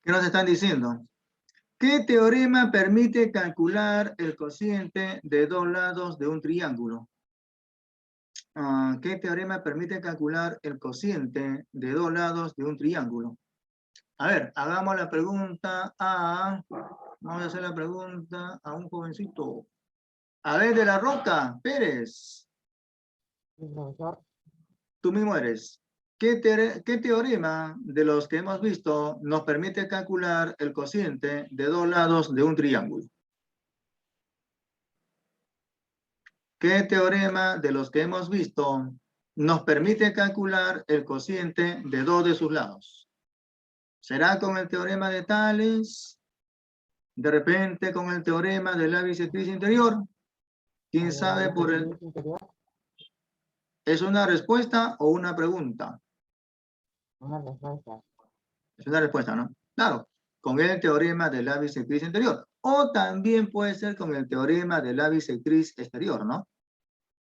¿Qué nos están diciendo? ¿Qué teorema permite calcular el cociente de dos lados de un triángulo? ¿Qué teorema permite calcular el cociente de dos lados de un triángulo? A ver, hagamos la pregunta vamos a hacer la pregunta a un jovencito. A ver, de la Roca, Pérez. Tú mismo eres. ¿Qué teorema de los que hemos visto nos permite calcular el cociente de dos lados de un triángulo? ¿Qué teorema de los que hemos visto nos permite calcular el cociente de dos de sus lados? ¿Será con el teorema de Tales? ¿De repente con el teorema de la bisectriz interior? ¿Quién sabe por el...? ¿Es una respuesta o una pregunta? Una respuesta. Es una respuesta, ¿no? Claro, con el teorema de la bisectriz interior. O también puede ser con el teorema de la bisectriz exterior, ¿no?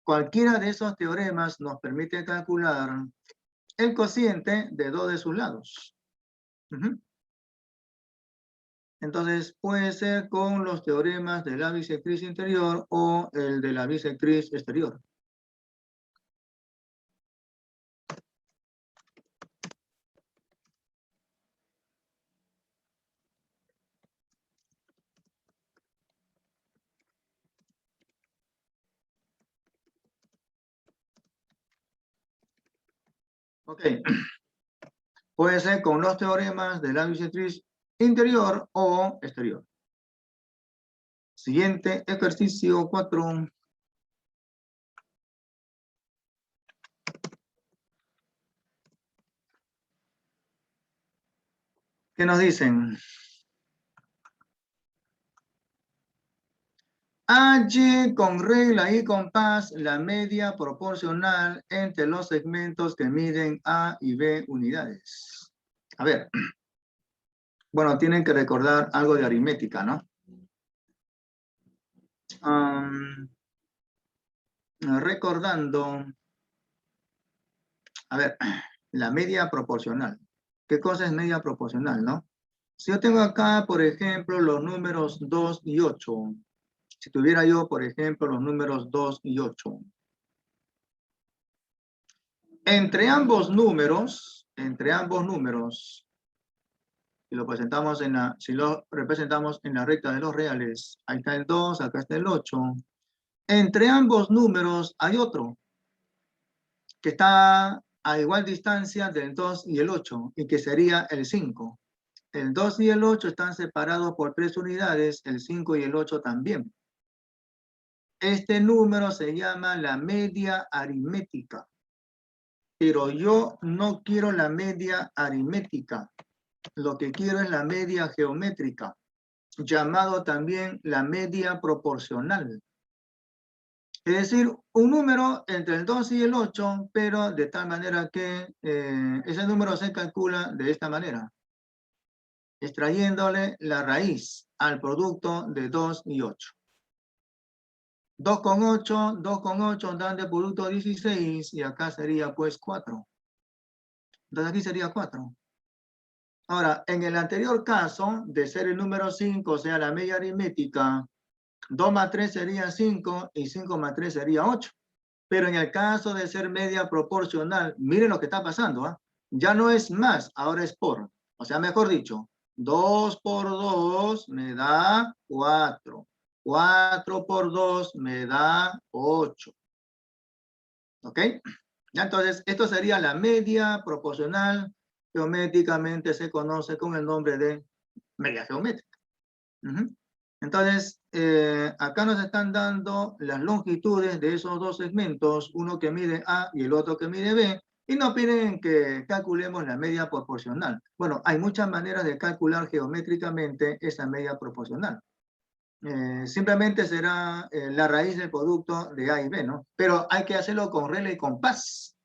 Cualquiera de esos teoremas nos permite calcular el cociente de dos de sus lados. Entonces, puede ser con los teoremas de la bisectriz interior o el de la bisectriz exterior. Ok. Puede ser con los teoremas de la bisectriz interior o exterior. Siguiente ejercicio 4. ¿Qué nos dicen? Halle con regla y compás la media proporcional entre los segmentos que miden A y B unidades. A ver. Bueno, tienen que recordar algo de aritmética, ¿no? Recordando, a ver, la media proporcional. ¿Qué cosa es media proporcional, no? Si yo tengo acá, por ejemplo, los números 2 y 8, si tuviera yo, por ejemplo, los números 2 y 8, entre ambos números, si lo representamos en la recta de los reales, ahí está el 2, acá está el 8, entre ambos números hay otro, que está a igual distancia del 2 y el 8, y que sería el 5. El 2 y el 8 están separados por 3 unidades, el 5 y el 8 también. Este número se llama la media aritmética. Pero yo no quiero la media aritmética. Lo que quiero es la media geométrica, llamado también la media proporcional. Es decir, un número entre el 2 y el 8, pero de tal manera que ese número se calcula de esta manera, extrayéndole la raíz al producto de 2 y 8. 2 con 8 dan de producto 16 y acá sería pues 4. Entonces aquí sería 4. Ahora, en el anterior caso, de ser el número 5, o sea, la media aritmética, 2 más 3 sería 5 y 5 más 3 sería 8. Pero en el caso de ser media proporcional, miren lo que está pasando, ¿eh? Ya no es más, ahora es por. O sea, mejor dicho, 2 por 2 me da 4. 4 por 2 me da 8. ¿Ok? Ya, entonces, esto sería la media proporcional. Geométricamente se conoce con el nombre de media geométrica. Entonces, acá nos están dando las longitudes de esos dos segmentos, uno que mide A y el otro que mide B, y nos piden que calculemos la media proporcional. Bueno, hay muchas maneras de calcular geométricamente esa media proporcional. Simplemente será la raíz del producto de A y B, ¿no? Pero hay que hacerlo con regla y compás.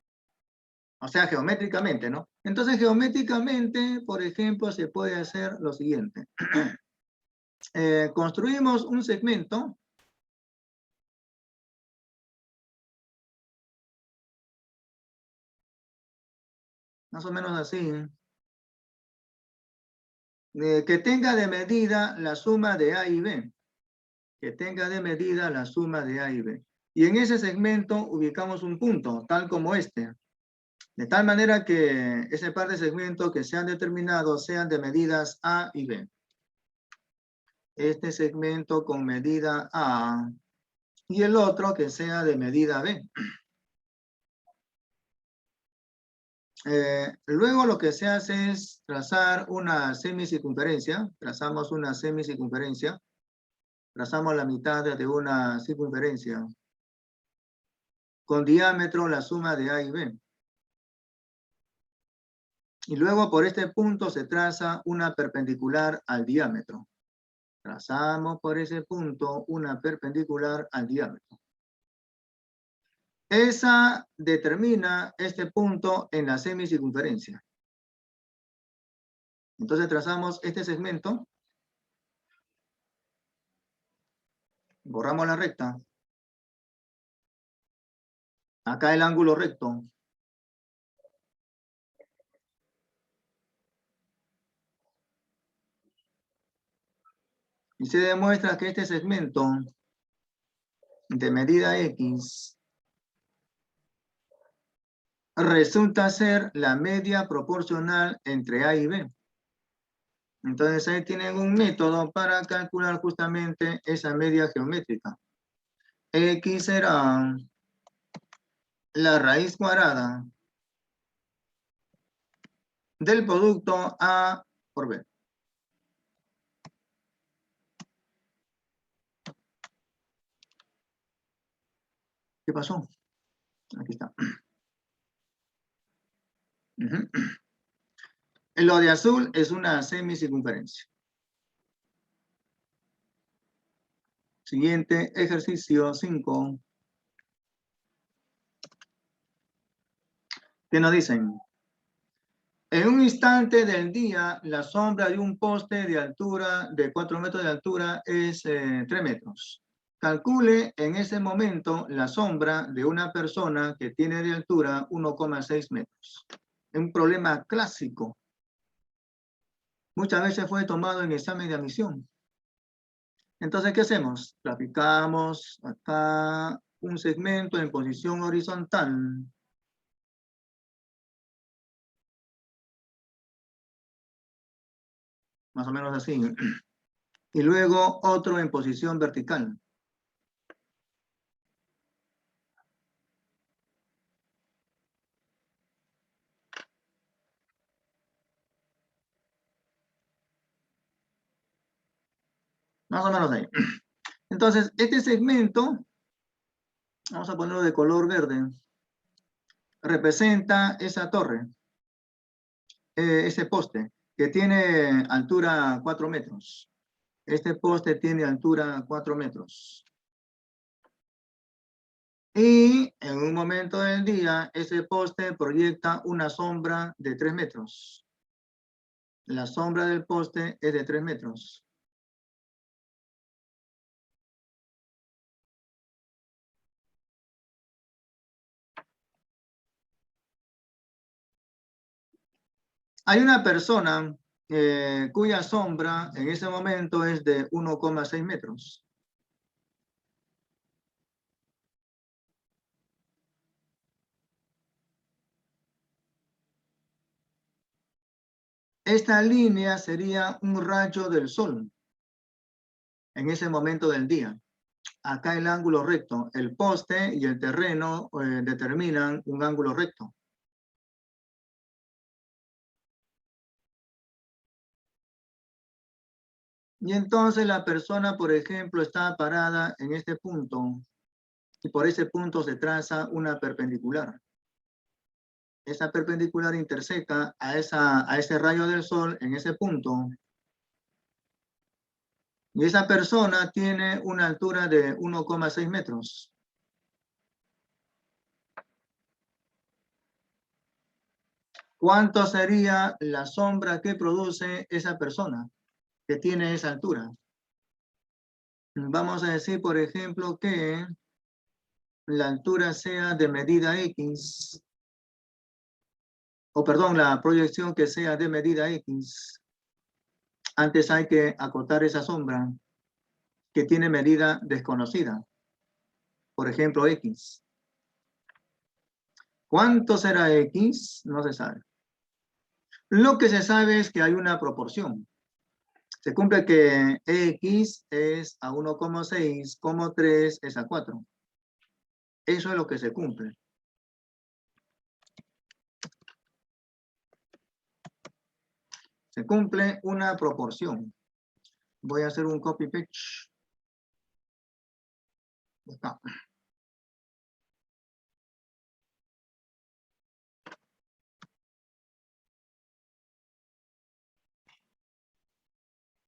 O sea, geométricamente, ¿no? Entonces, geométricamente, por ejemplo, se puede hacer lo siguiente. Construimos un segmento. Más o menos así. Que tenga de medida la suma de A y B. Que tenga de medida la suma de A y B. Y en ese segmento ubicamos un punto, tal como este. De tal manera que ese par de segmentos que se han determinado sean de medidas A y B. Este segmento con medida A y el otro que sea de medida B. Luego lo que se hace es trazar una semicircunferencia. Trazamos una semicircunferencia. Trazamos la mitad de una circunferencia. Con diámetro la suma de A y B. Y luego por este punto se traza una perpendicular al diámetro. Trazamos por ese punto una perpendicular al diámetro. Esa determina este punto en la semicircunferencia. Entonces trazamos este segmento. Borramos la recta. Acá el ángulo recto. Y se demuestra que este segmento de medida X resulta ser la media proporcional entre A y B. Entonces ahí tienen un método para calcular justamente esa media geométrica. X será la raíz cuadrada del producto A por B. ¿Qué pasó? Aquí está. Lo de azul es una semicircunferencia. Siguiente ejercicio 5. ¿Qué nos dicen? En un instante del día, la sombra de un poste de altura de 4 metros de altura es 3 metros. Calcule en ese momento la sombra de una persona que tiene de altura 1,6 metros. Es un problema clásico. Muchas veces fue tomado en examen de admisión. Entonces, ¿qué hacemos? Graficamos acá un segmento en posición horizontal. Más o menos así. Y luego otro en posición vertical. Más o menos ahí. Entonces, este segmento, vamos a ponerlo de color verde, representa esa torre, ese poste, que tiene altura 4 metros. Este poste tiene altura 4 metros. Y en un momento del día, ese poste proyecta una sombra de 3 metros. La sombra del poste es de 3 metros. Hay una persona cuya sombra en ese momento es de 1,6 metros. Esta línea sería un rayo del sol en ese momento del día. acá el ángulo recto. El poste y el terreno determinan un ángulo recto. Y entonces la persona, por ejemplo, está parada en este punto y por ese punto se traza una perpendicular. Esa perpendicular interseca a ese rayo del sol en ese punto. Y esa persona tiene una altura de 1,6 metros. ¿Cuánto sería la sombra que produce esa persona que tiene esa altura? Vamos a decir, por ejemplo, que la altura sea de medida X, o perdón, la proyección que sea de medida X. Antes hay que acotar esa sombra que tiene medida desconocida. Por ejemplo, X. ¿Cuánto será X? No se sabe. Lo que se sabe es que hay una proporción. Se cumple que X es a 1,6, como 3 es a 4. Eso es lo que se cumple. Se cumple una proporción. Voy a hacer un copy paste. Acá.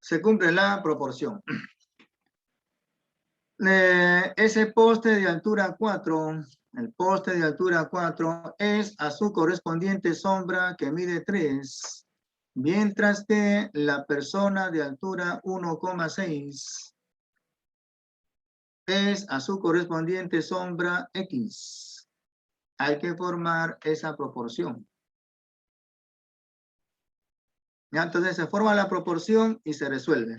Se cumple la proporción. Ese poste de altura 4, el poste de altura 4 es a su correspondiente sombra que mide 3, mientras que la persona de altura 1,6 es a su correspondiente sombra X. Hay que formar esa proporción. ¿Ya? Entonces se forma la proporción y se resuelve.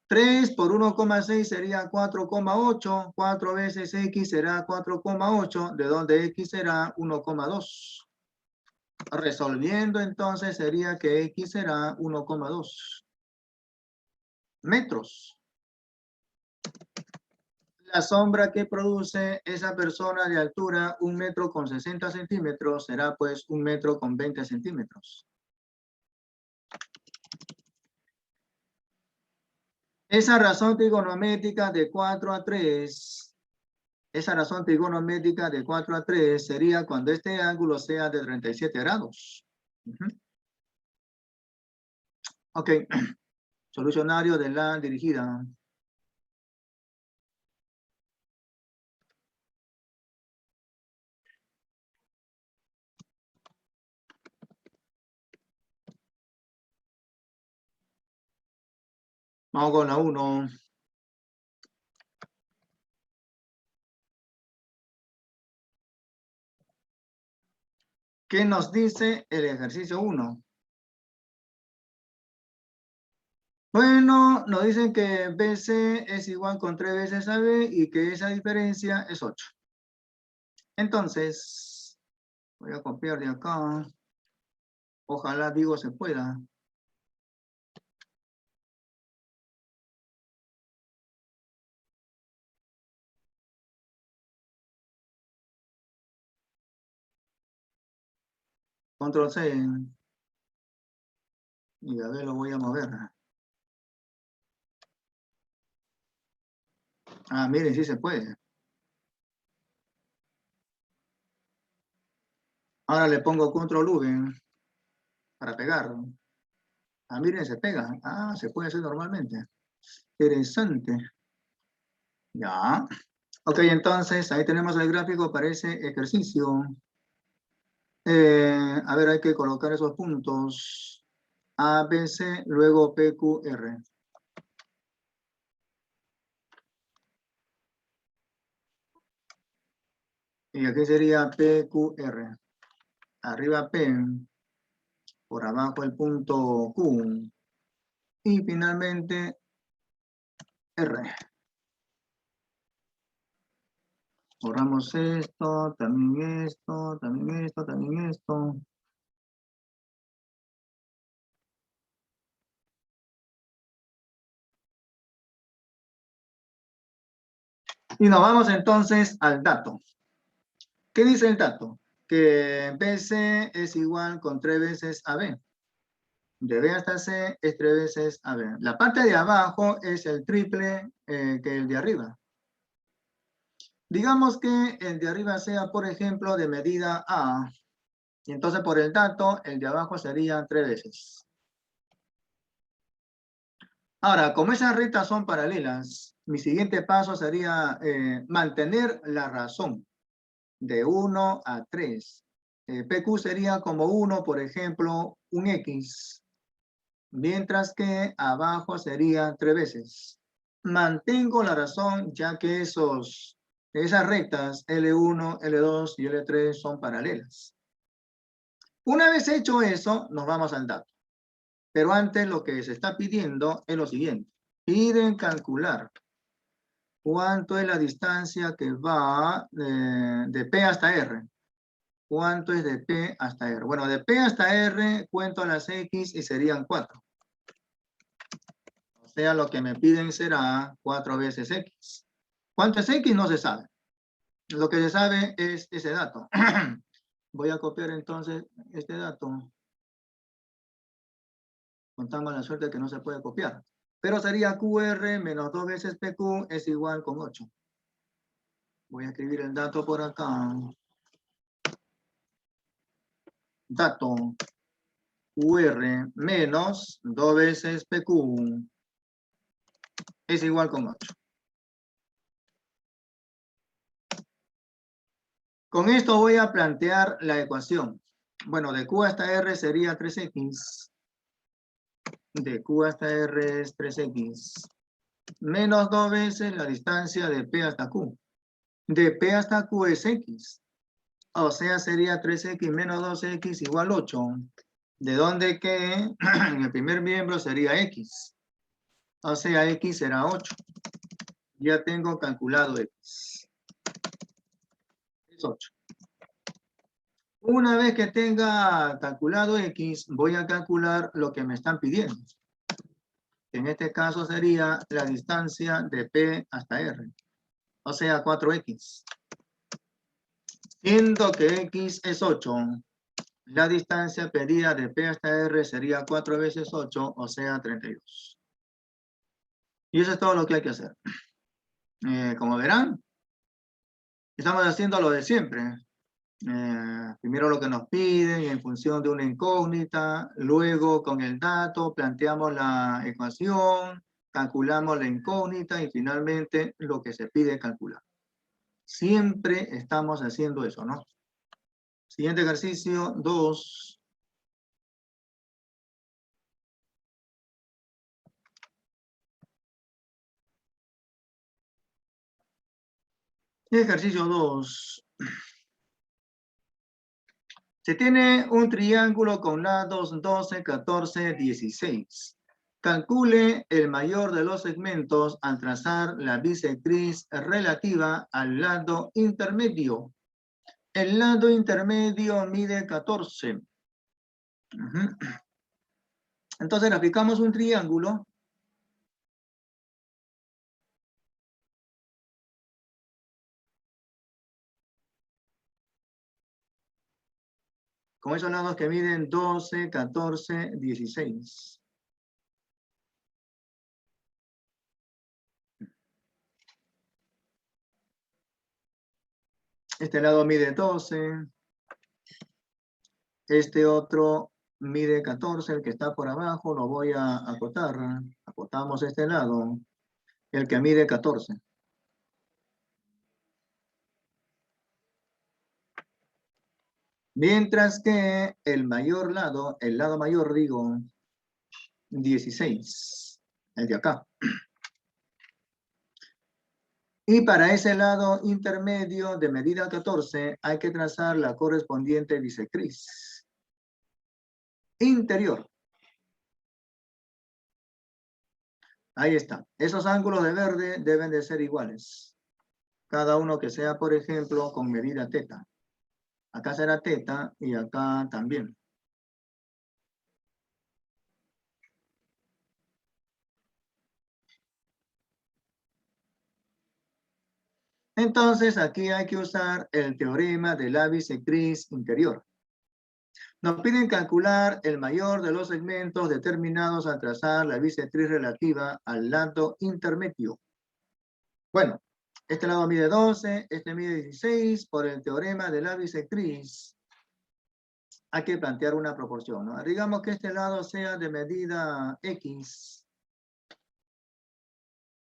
3 por 1,6 sería 4,8. 4 veces X será 4,8, de donde X será 1,2. Resolviendo entonces sería que X será 1,2 metros. La sombra que produce esa persona de altura 1 metro con 60 centímetros será pues 1 metro con 20 centímetros. Esa razón trigonométrica de 4 a 3, esa razón trigonométrica de 4 a 3 sería cuando este ángulo sea de 37 grados. Ok, solucionario de la dirigida. Vamos con la 1. ¿Qué nos dice el ejercicio 1? Bueno, nos dicen que BC es igual con 3 veces AB y que esa diferencia es 8. Entonces, voy a copiar de acá. Ojalá, digo, se pueda. Control C. Y a ver, lo voy a mover. Ah, miren, sí se puede. Ahora le pongo control V para pegarlo. Ah, miren, se pega. Ah, se puede hacer normalmente. Interesante. Ya. Ok, entonces ahí tenemos el gráfico para ese ejercicio. A ver, hay que colocar esos puntos. A, B, C, luego P, Q, R. Y aquí sería P, Q, R. Arriba P, por abajo el punto Q. Y finalmente R. Borramos esto, también esto, también esto, también esto. Y nos vamos entonces al dato. ¿Qué dice el dato? Que BC es igual con 3 veces AB. De B hasta C es 3 veces AB. La parte de abajo es el triple que el de arriba. Digamos que el de arriba sea, por ejemplo, de medida A. Y entonces por el dato, el de abajo sería 3 veces. Ahora, como esas rectas son paralelas, mi siguiente paso sería mantener la razón de 1 a 3. PQ sería como 1, por ejemplo, un X, mientras que abajo sería 3 veces. Mantengo la razón ya que esas rectas L1, L2 y L3 son paralelas. Una vez hecho eso, nos vamos al dato. Pero antes lo que se está pidiendo es lo siguiente. Piden calcular cuánto es la distancia que va de P hasta R. ¿Cuánto es de P hasta R? Bueno, de P hasta R cuento las X y serían 4. O sea, lo que me piden será 4 veces X. ¿Cuánto es X? No se sabe. Lo que se sabe es ese dato. Voy a copiar entonces este dato. Contamos la suerte que no se puede copiar. Pero sería QR menos 2 veces PQ es igual con 8. Voy a escribir el dato por acá. Dato QR menos 2 veces PQ es igual con 8. Con esto voy a plantear la ecuación. Bueno, de Q hasta R sería 3X. De Q hasta R es 3X. Menos 2 veces la distancia de P hasta Q. De P hasta Q es X. O sea, sería 3X menos 2X igual 8. De donde que en el primer miembro sería X. O sea, X será 8. Ya tengo calculado X. Es 8. Una vez que tenga calculado X, voy a calcular lo que me están pidiendo. En este caso sería la distancia de P hasta R. O sea, 4X. Siendo que X es 8, la distancia pedida de P hasta R sería 4 veces 8, o sea, 32. Y eso es todo lo que hay que hacer. Como verán, estamos haciendo lo de siempre. Primero lo que nos piden en función de una incógnita, luego con el dato planteamos la ecuación, calculamos la incógnita y finalmente lo que se pide calcular. Siempre estamos haciendo eso, ¿no? Siguiente ejercicio, 2. Ejercicio 2. Se tiene un triángulo con lados 12, 14, 16. Calcule el mayor de los segmentos al trazar la bisectriz relativa al lado intermedio. El lado intermedio mide 14. Entonces aplicamos un triángulo. Con esos lados que miden 12, 14, 16. Este lado mide 12. Este otro mide 14. El que está por abajo lo voy a acotar. Acotamos este lado. El que mide 14. Mientras que el mayor lado, el lado mayor digo, 16. El de acá. Y para ese lado intermedio de medida 14 hay que trazar la correspondiente bisectriz interior. Ahí está. Esos ángulos de verde deben de ser iguales. Cada uno que sea, por ejemplo, con medida teta. Acá será teta y acá también. Entonces, aquí hay que usar el teorema de la bisectriz interior. Nos piden calcular el mayor de los segmentos determinados al trazar la bisectriz relativa al lado intermedio. Bueno, este lado mide 12, este mide 16. Por el teorema de la bisectriz, hay que plantear una proporción, ¿no? Digamos que este lado sea de medida X.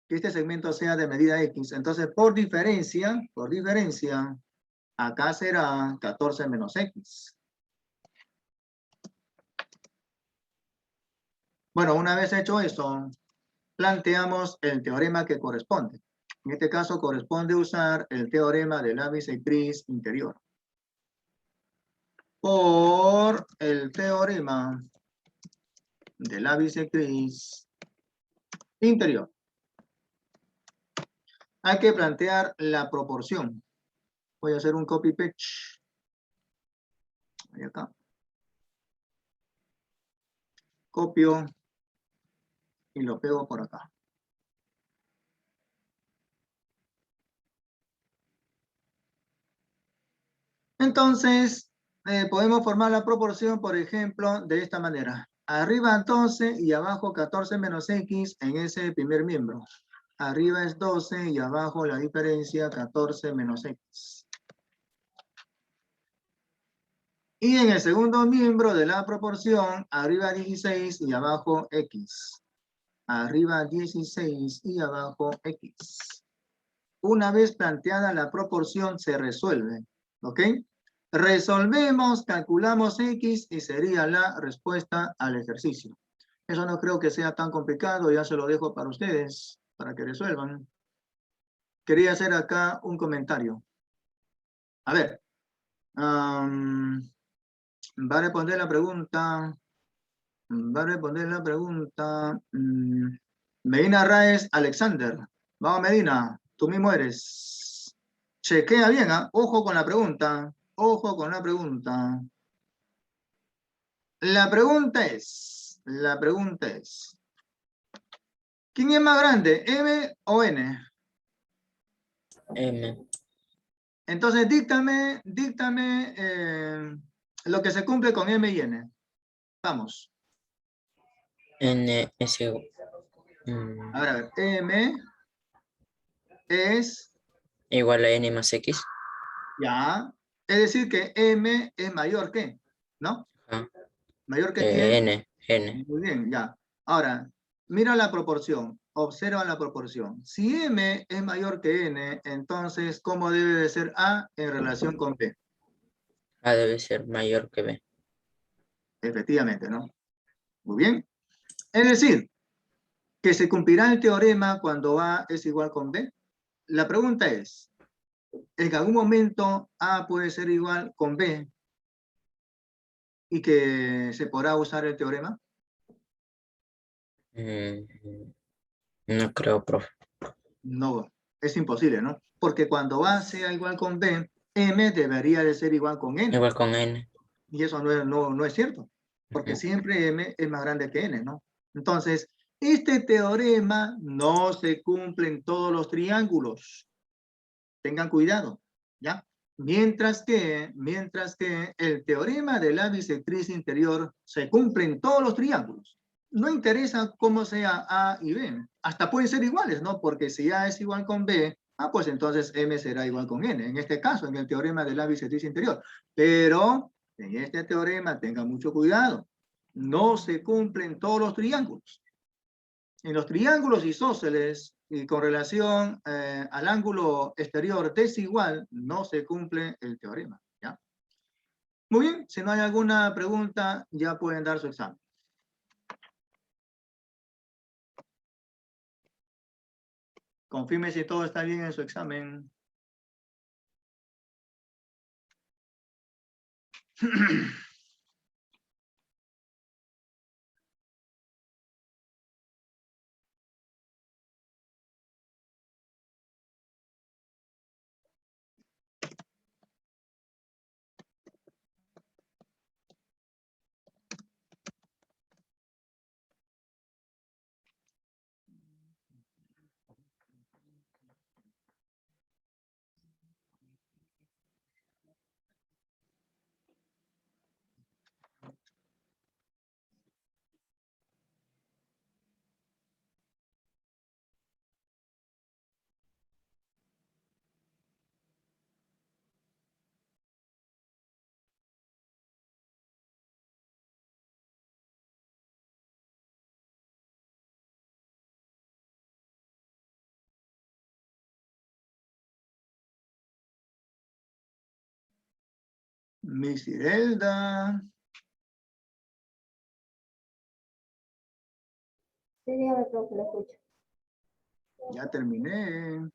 Que este segmento sea de medida X. Entonces, por diferencia, acá será 14 menos X. Bueno, una vez hecho eso, planteamos el teorema que corresponde. En este caso corresponde usar el teorema de la bisectriz interior. Por el teorema de la bisectriz interior, hay que plantear la proporción. Voy a hacer un copy paste. Ahí acá. Copio y lo pego por acá. Entonces, podemos formar la proporción, por ejemplo, de esta manera. Arriba 12 y abajo 14 menos X en ese primer miembro. Arriba es 12 y abajo la diferencia 14 menos X. Y en el segundo miembro de la proporción, arriba 16 y abajo X. Arriba 16 y abajo X. Una vez planteada la proporción, se resuelve. ¿Ok? Resolvemos, calculamos X y sería la respuesta al ejercicio. Eso no creo que sea tan complicado, ya se lo dejo para ustedes, para que resuelvan. Quería hacer acá un comentario. A ver, va a responder la pregunta, Medina Raes Alexander. Vamos, Medina, tú mismo eres. Chequea bien, ¿ah? Ojo con la pregunta. Ojo con la pregunta. La pregunta es, ¿quién es más grande, M o N? M. Entonces, díctame lo que se cumple con M y N. Vamos. N es A ver, M es, igual a N más X. ya, es decir que M es mayor que, ¿no? Ajá. ¿Mayor que quién? N. Muy bien, ya. Ahora, mira la proporción, observa la proporción. Si M es mayor que N, entonces, ¿cómo debe de ser A en relación con B? A debe ser mayor que B. Efectivamente, ¿no? Muy bien. Es decir, que se cumplirá el teorema cuando A es igual con B. La pregunta es, ¿en algún momento A puede ser igual con B y que se podrá usar el teorema? No creo, profe. No, es imposible, ¿no? Porque cuando A sea igual con B, M debería de ser igual con N. Igual con N. Y eso no es cierto, porque Ujú. siempre M es más grande que N, ¿no? Entonces, este teorema no se cumple en todos los triángulos. Tengan cuidado, ¿ya? Mientras que el teorema de la bisectriz interior se cumple en todos los triángulos. No interesa cómo sea A y B. Hasta pueden ser iguales, ¿no? Porque si A es igual con B, pues entonces M será igual con N. En este caso, en el teorema de la bisectriz interior. Pero en este teorema, tengan mucho cuidado. No se cumplen todos los triángulos. En los triángulos isósceles y con relación al ángulo exterior desigual, no se cumple el teorema. ¿Ya? Muy bien, si no hay alguna pregunta, ya pueden dar su examen. Confirme si todo está bien en su examen. Miss Imelda. Sí, dígame, profe, lo escucho. Ya terminé.